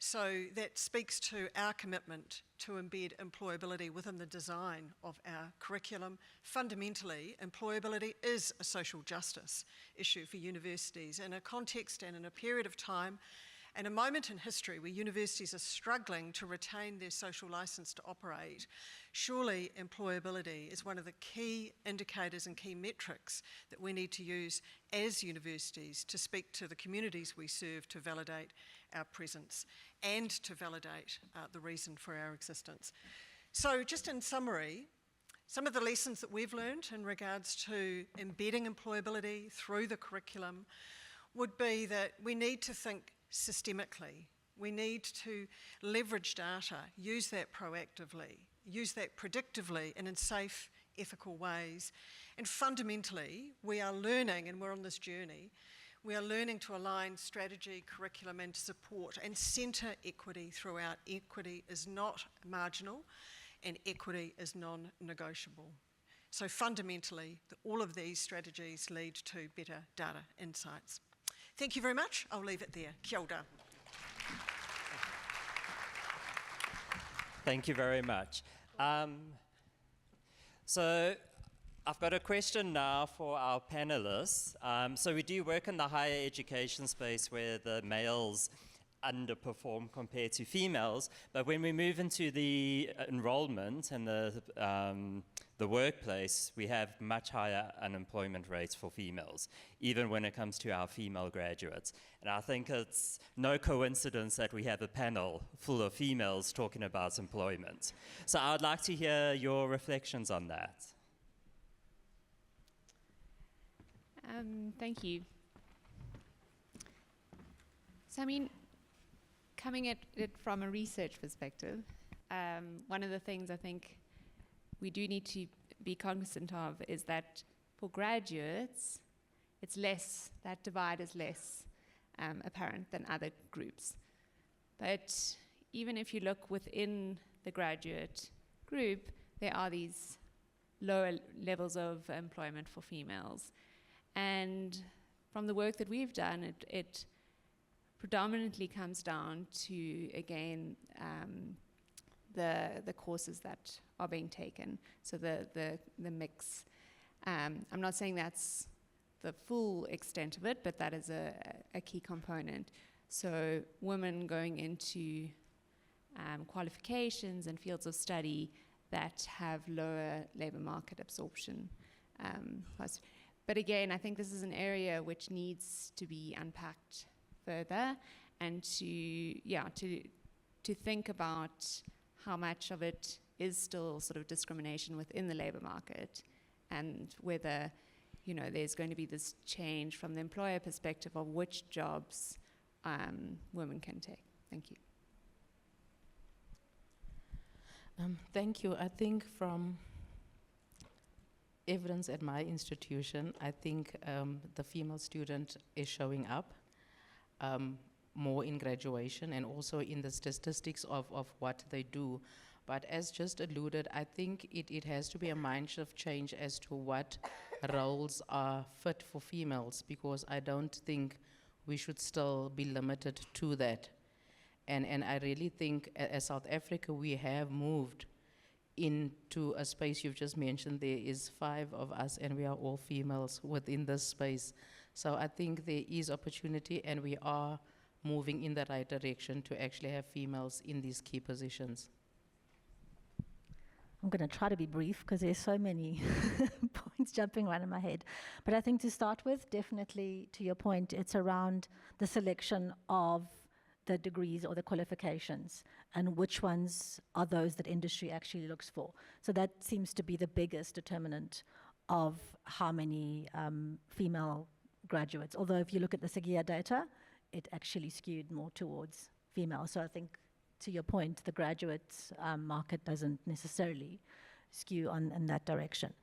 Speaker 9: So that speaks to our commitment to embed employability within the design of our curriculum. Fundamentally, employability is a social justice issue for universities in a context and in a period of time and a moment in history where universities are struggling to retain their social licence to operate. Surely employability is one of the key indicators and key metrics that we need to use as universities to speak to the communities we serve to validate our presence and to validate the reason for our existence. So just in summary, some of the lessons that we've learned in regards to embedding employability through the curriculum would be that we need to think systemically. We need to leverage data, use that proactively, use that predictively and in safe, ethical ways. And fundamentally, we are learning, and we're on this journey, we are learning to align strategy, curriculum and support and centre equity throughout. Equity is not marginal and equity is non-negotiable. So fundamentally, all of these strategies lead to better data insights. Thank you very much. I'll leave it there. Kia ora.
Speaker 2: Thank you very much. So I've got a question now for our panelists. So we do work in the higher education space where the males underperform compared to females, but when we move into the enrollment and the workplace, we have much higher unemployment rates for females, even when it comes to our female graduates. And I think it's no coincidence that we have a panel full of females talking about employment. So I'd like to hear your reflections on that.
Speaker 1: Thank you. So, I mean, coming at it from a research perspective, one of the things I think we do need to be cognizant of is that for graduates, it's less, that divide is less apparent than other groups. But even if you look within the graduate group, there are these lower levels of employment for females. And from the work that we've done, it predominantly comes down to, again, the courses that are being taken, so the mix. I'm not saying that's the full extent of it, but that is a key component. So women going into qualifications and fields of study that have lower labour market absorption. But again, I think this is an area which needs to be unpacked further and to think about how much of it is still sort of discrimination within the labour market, and whether there's going to be this change from the employer perspective of which jobs women can take. Thank you.
Speaker 8: Thank you. I think from evidence at my institution, I think the female student is showing up more in graduation and also in the statistics of what they do. But as just alluded, I think it has to be a mindshift change as to what roles are fit for females, because I don't think we should still be limited to that. And I really think as South Africa, we have moved into a space you've just mentioned. There is 5 of us and we are all females within this space. So I think there is opportunity and we are moving in the right direction to actually have females in these key positions.
Speaker 5: I'm going to try to be brief because there's so many points jumping around in my head. But I think to start with, definitely to your point, it's around the selection of the degrees or the qualifications and which ones are those that industry actually looks for. So that seems to be the biggest determinant of how many female graduates. Although if you look at the SAGEA data, it actually skewed more towards female. So I think, to your point, the graduate market doesn't necessarily skew in that direction.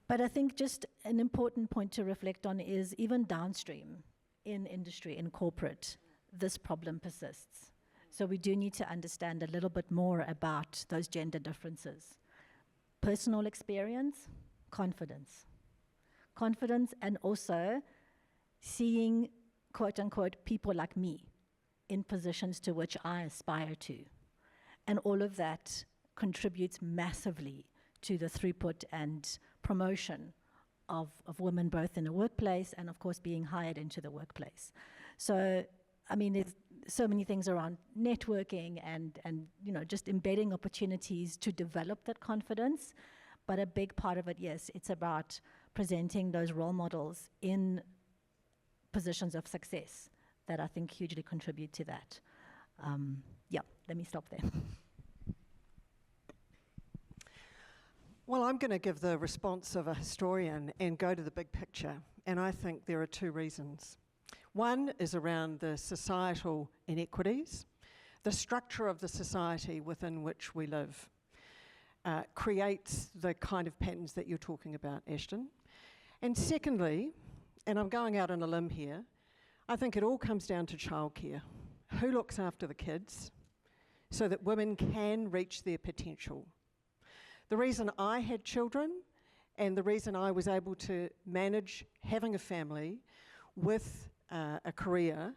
Speaker 5: But I think just an important point to reflect on is even downstream in industry, in corporate, this problem persists. So we do need to understand a little bit more about those gender differences. Personal experience, confidence. Confidence, and also seeing, quote unquote, people like me in positions to which I aspire to. And all of that contributes massively to the throughput and promotion of women, both in the workplace and of course being hired into the workplace. So, I mean, there's so many things around networking and you know, just embedding opportunities to develop that confidence. But a big part of it, yes, it's about presenting those role models in positions of success that I think hugely contribute to that. Yeah, let me stop there.
Speaker 9: Well, I'm going to give the response of a historian and go to the big picture. And I think there are two reasons. One is around the societal inequities. The structure of the society within which we live creates the kind of patterns that you're talking about, Ashton. And secondly, and I'm going out on a limb here, I think it all comes down to childcare. Who looks after the kids so that women can reach their potential? The reason I had children and the reason I was able to manage having a family with a career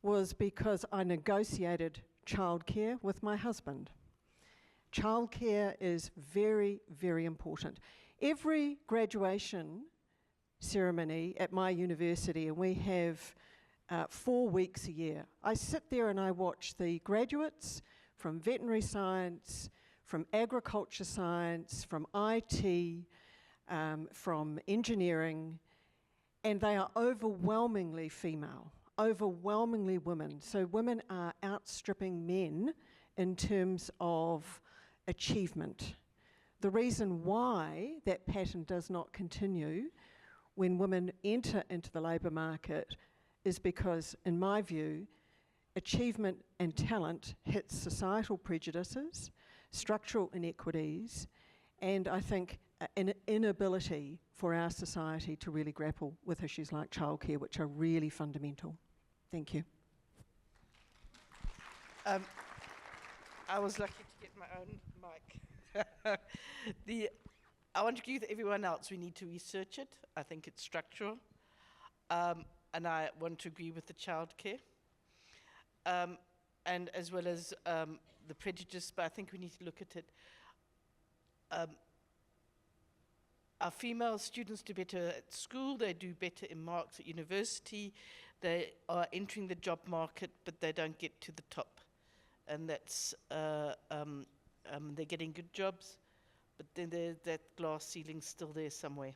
Speaker 9: was because I negotiated childcare with my husband. Childcare is very, very important. Every graduation ceremony at my university, and we have 4 weeks a year, I sit there and I watch the graduates from veterinary science, from agriculture science, from IT, from engineering, and they are overwhelmingly female, overwhelmingly women. So women are outstripping men in terms of achievement. The reason why that pattern does not continue when women enter into the labour market is because, in my view, achievement and talent hits societal prejudices, structural inequities, and I think an inability for our society to really grapple with issues like childcare, which are really fundamental. Thank you.
Speaker 7: I was lucky to get my own mic. I want to agree with everyone else. We need to research it. I think it's structural. And I want to agree with the childcare. And as well as the prejudice, but I think we need to look at it. Our female students do better at school, they do better in marks at university, they are entering the job market, but they don't get to the top. And that's, they're getting good jobs, but then that glass ceiling's still there somewhere.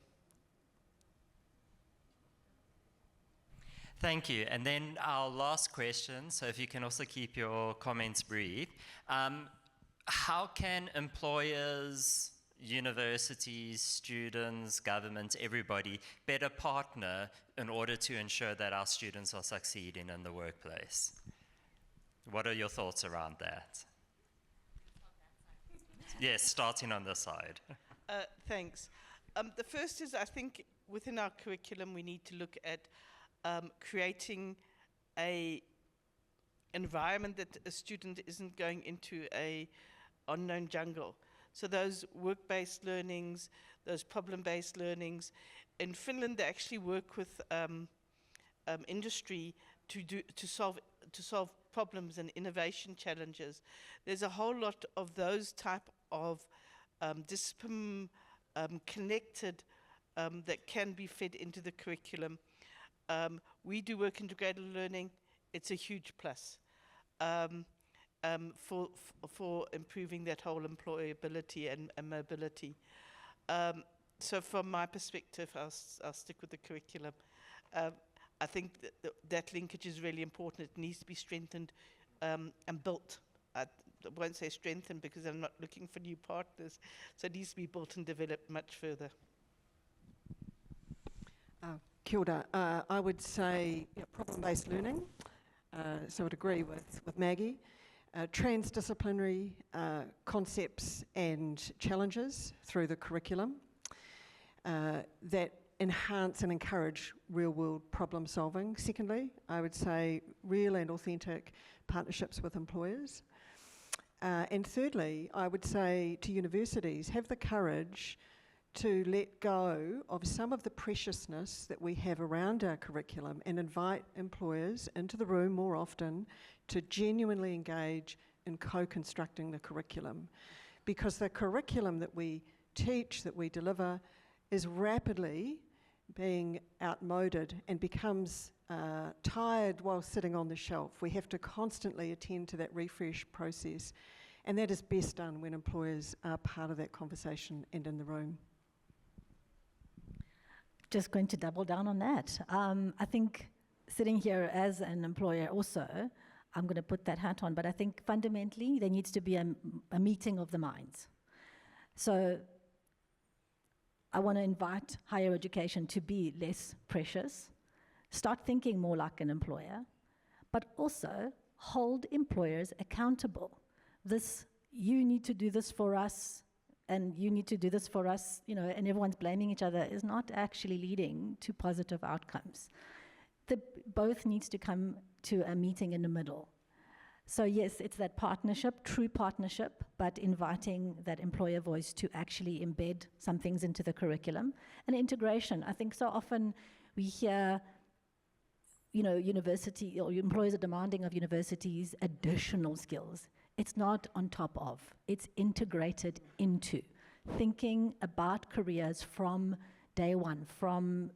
Speaker 2: Thank you. And then our last question, so if you can also keep your comments brief. How can employers, universities, students, governments, everybody better partner in order to ensure that our students are succeeding in the workplace? What are your thoughts around that? Yes, starting on this side.
Speaker 7: Thanks. The first is, I think within our curriculum we need to look at creating an environment that a student isn't going into an unknown jungle. So those work-based learnings, those problem-based learnings. In Finland, they actually work with industry to solve problems and innovation challenges. There's a whole lot of those type of discipline connected that can be fed into the curriculum. We do work integrated learning. It's a huge plus. for improving that whole employability and mobility. So from my perspective, I'll stick with the curriculum. I think that linkage is really important. It needs to be strengthened and built. I won't say strengthened because I'm not looking for new partners. So it needs to be built and developed much further.
Speaker 9: Kia ora. I would say problem-based learning. So I would agree with Maggie. Transdisciplinary concepts and challenges through the curriculum that enhance and encourage real-world problem solving. Secondly, I would say real and authentic partnerships with employers. And thirdly, I would say to universities, have the courage to let go of some of the preciousness that we have around our curriculum and invite employers into the room more often to genuinely engage in co-constructing the curriculum. Because the curriculum that we teach, that we deliver, is rapidly being outmoded and becomes tired while sitting on the shelf. We have to constantly attend to that refresh process, and that is best done when employers are part of that conversation and in the room.
Speaker 5: Just going to double down on that. I think sitting here as an employer also, I'm going to put that hat on, but I think fundamentally there needs to be a meeting of the minds. So I want to invite higher education to be less precious, start thinking more like an employer, but also hold employers accountable. You need to do this for us, and you need to do this for us, and everyone's blaming each other is not actually leading to positive outcomes. Both needs to come to a meeting in the middle. So yes, it's that partnership, true partnership, but inviting that employer voice to actually embed some things into the curriculum. And integration, I think so often we hear, university or employers are demanding of universities additional skills. It's not on top of, it's integrated into. Thinking about careers from day one, from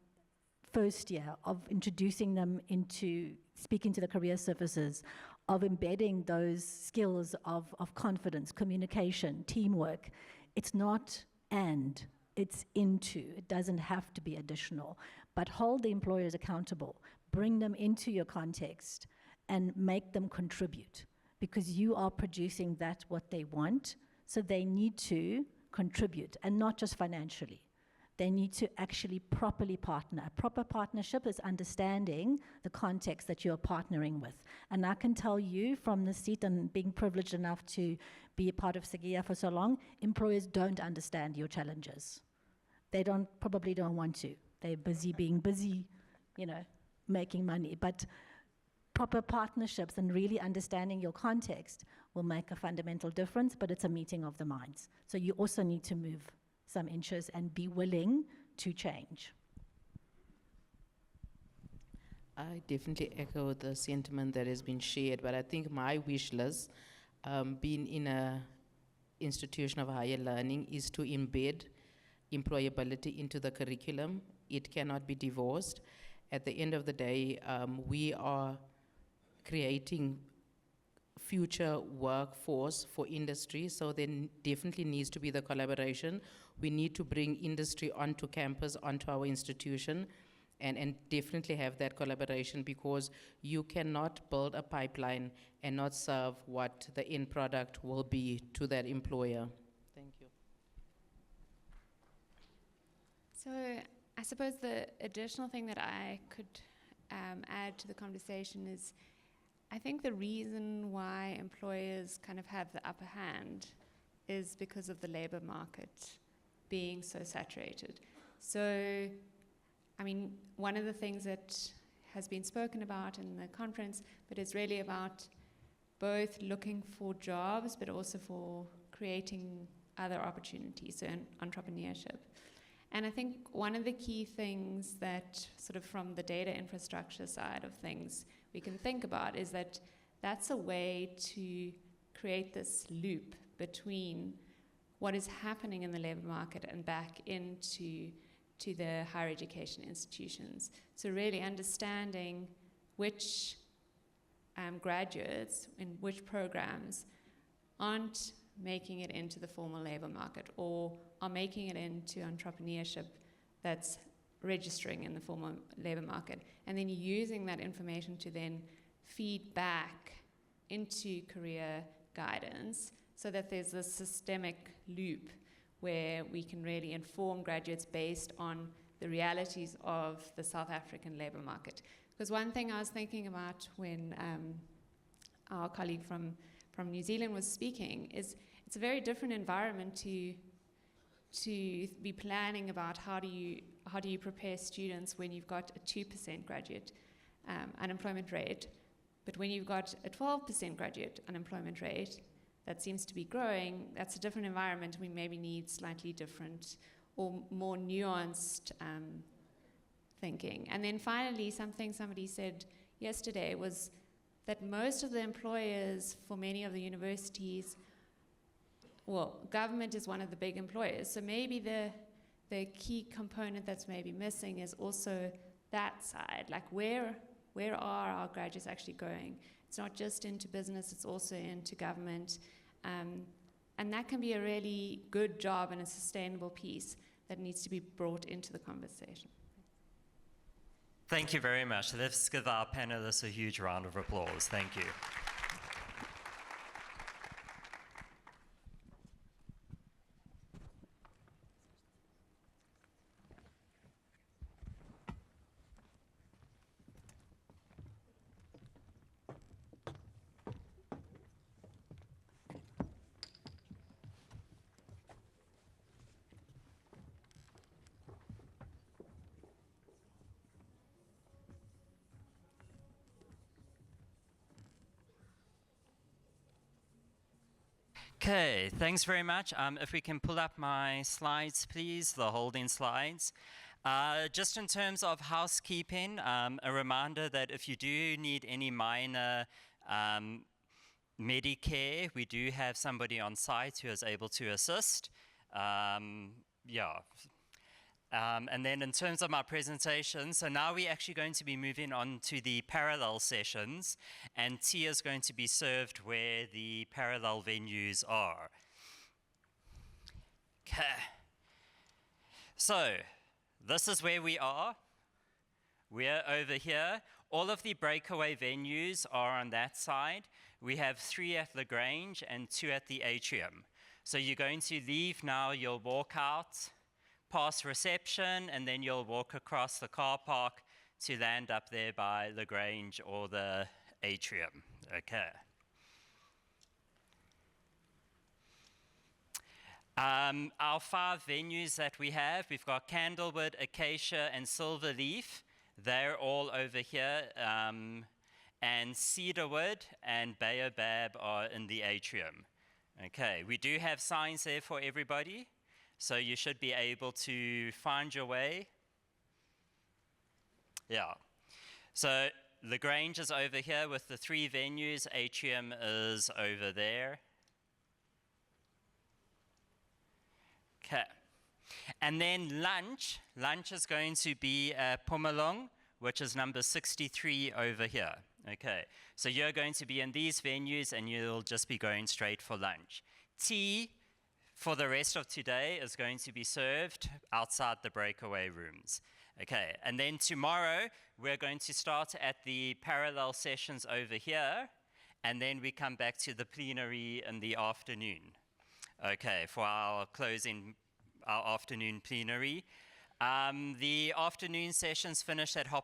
Speaker 5: first year, of introducing them into speaking to the career services, of embedding those skills of confidence, communication, teamwork. It's not and, it's into. It doesn't have to be additional. But hold the employers accountable, bring them into your context, and make them contribute. Because you are producing what they want, so they need to contribute, and not just financially. They need to actually properly partner. A proper partnership is understanding the context that you're partnering with. And I can tell you from the seat and being privileged enough to be a part of SAGEA for so long, employers don't understand your challenges. They probably don't want to. They're being busy, making money. But proper partnerships and really understanding your context will make a fundamental difference, but it's a meeting of the minds. So you also need to move some inches and be willing to change.
Speaker 8: I definitely echo the sentiment that has been shared, but I think my wish list, being in an institution of higher learning, is to embed employability into the curriculum. It cannot be divorced. At the end of the day, we are creating future workforce for industry, so there definitely needs to be the collaboration. We need to bring industry onto campus, onto our institution, and definitely have that collaboration, because you cannot build a pipeline and not serve what the end product will be to that employer. Thank you.
Speaker 1: So I suppose the additional thing that I could add to the conversation is, I think the reason why employers kind of have the upper hand is because of the labor market being so saturated. So, one of the things that has been spoken about in the conference, but it's really about both looking for jobs, but also for creating other opportunities, so entrepreneurship. And I think one of the key things that sort of from the data infrastructure side of things we can think about is that that's a way to create this loop between what is happening in the labor market and back into the higher education institutions. So really understanding which graduates in which programs aren't making it into the formal labor market or are making it into entrepreneurship that's registering in the formal labor market, and then using that information to then feed back into career guidance so that there's a systemic loop where we can really inform graduates based on the realities of the South African labor market. Because one thing I was thinking about when our colleague from New Zealand was speaking is it's a very different environment to be planning about how do you prepare students when you've got a 2% graduate unemployment rate, but when you've got a 12% graduate unemployment rate that seems to be growing, that's a different environment. We maybe need slightly different or more nuanced thinking. And then finally, something somebody said yesterday was that most of the employers for many of the universities, well, government is one of the big employers, so maybe the key component that's maybe missing is also that side, like where are our graduates actually going? It's not just into business, it's also into government, and that can be a really good job and a sustainable piece that needs to be brought into the conversation.
Speaker 2: Thank you very much. Let's give our panelists a huge round of applause. Thank you. Okay, thanks very much. If we can pull up my slides, please, the holding slides. Just in terms of housekeeping, a reminder that if you do need any minor Medicare, we do have somebody on site who is able to assist. And then in terms of my presentation, so now we're actually going to be moving on to the parallel sessions, and tea is going to be served where the parallel venues are. Okay. So this is where we are. We're over here. All of the breakaway venues are on that side. We have 3 at Lagrange and 2 at the atrium. So you're going to leave now, you'll walk out past reception, and then you'll walk across the car park to land up there by Lagrange or the atrium. Okay. Our 5 venues that we have, we've got Candlewood, Acacia, and Silverleaf. They're all over here. And Cedarwood and Baobab are in the atrium. Okay, we do have signs there for everybody, so you should be able to find your way. Yeah. So Lagrange is over here with the 3 venues. Atrium is over there. Okay. And then lunch is going to be at Pumalong, which is number 63 over here. Okay. So you're going to be in these venues and you'll just be going straight for lunch. Tea for the rest of today is going to be served outside the breakaway rooms. Okay, and then tomorrow we're going to start at the parallel sessions over here, and then we come back to the plenary in the afternoon. Okay, for our afternoon plenary. The afternoon sessions finish at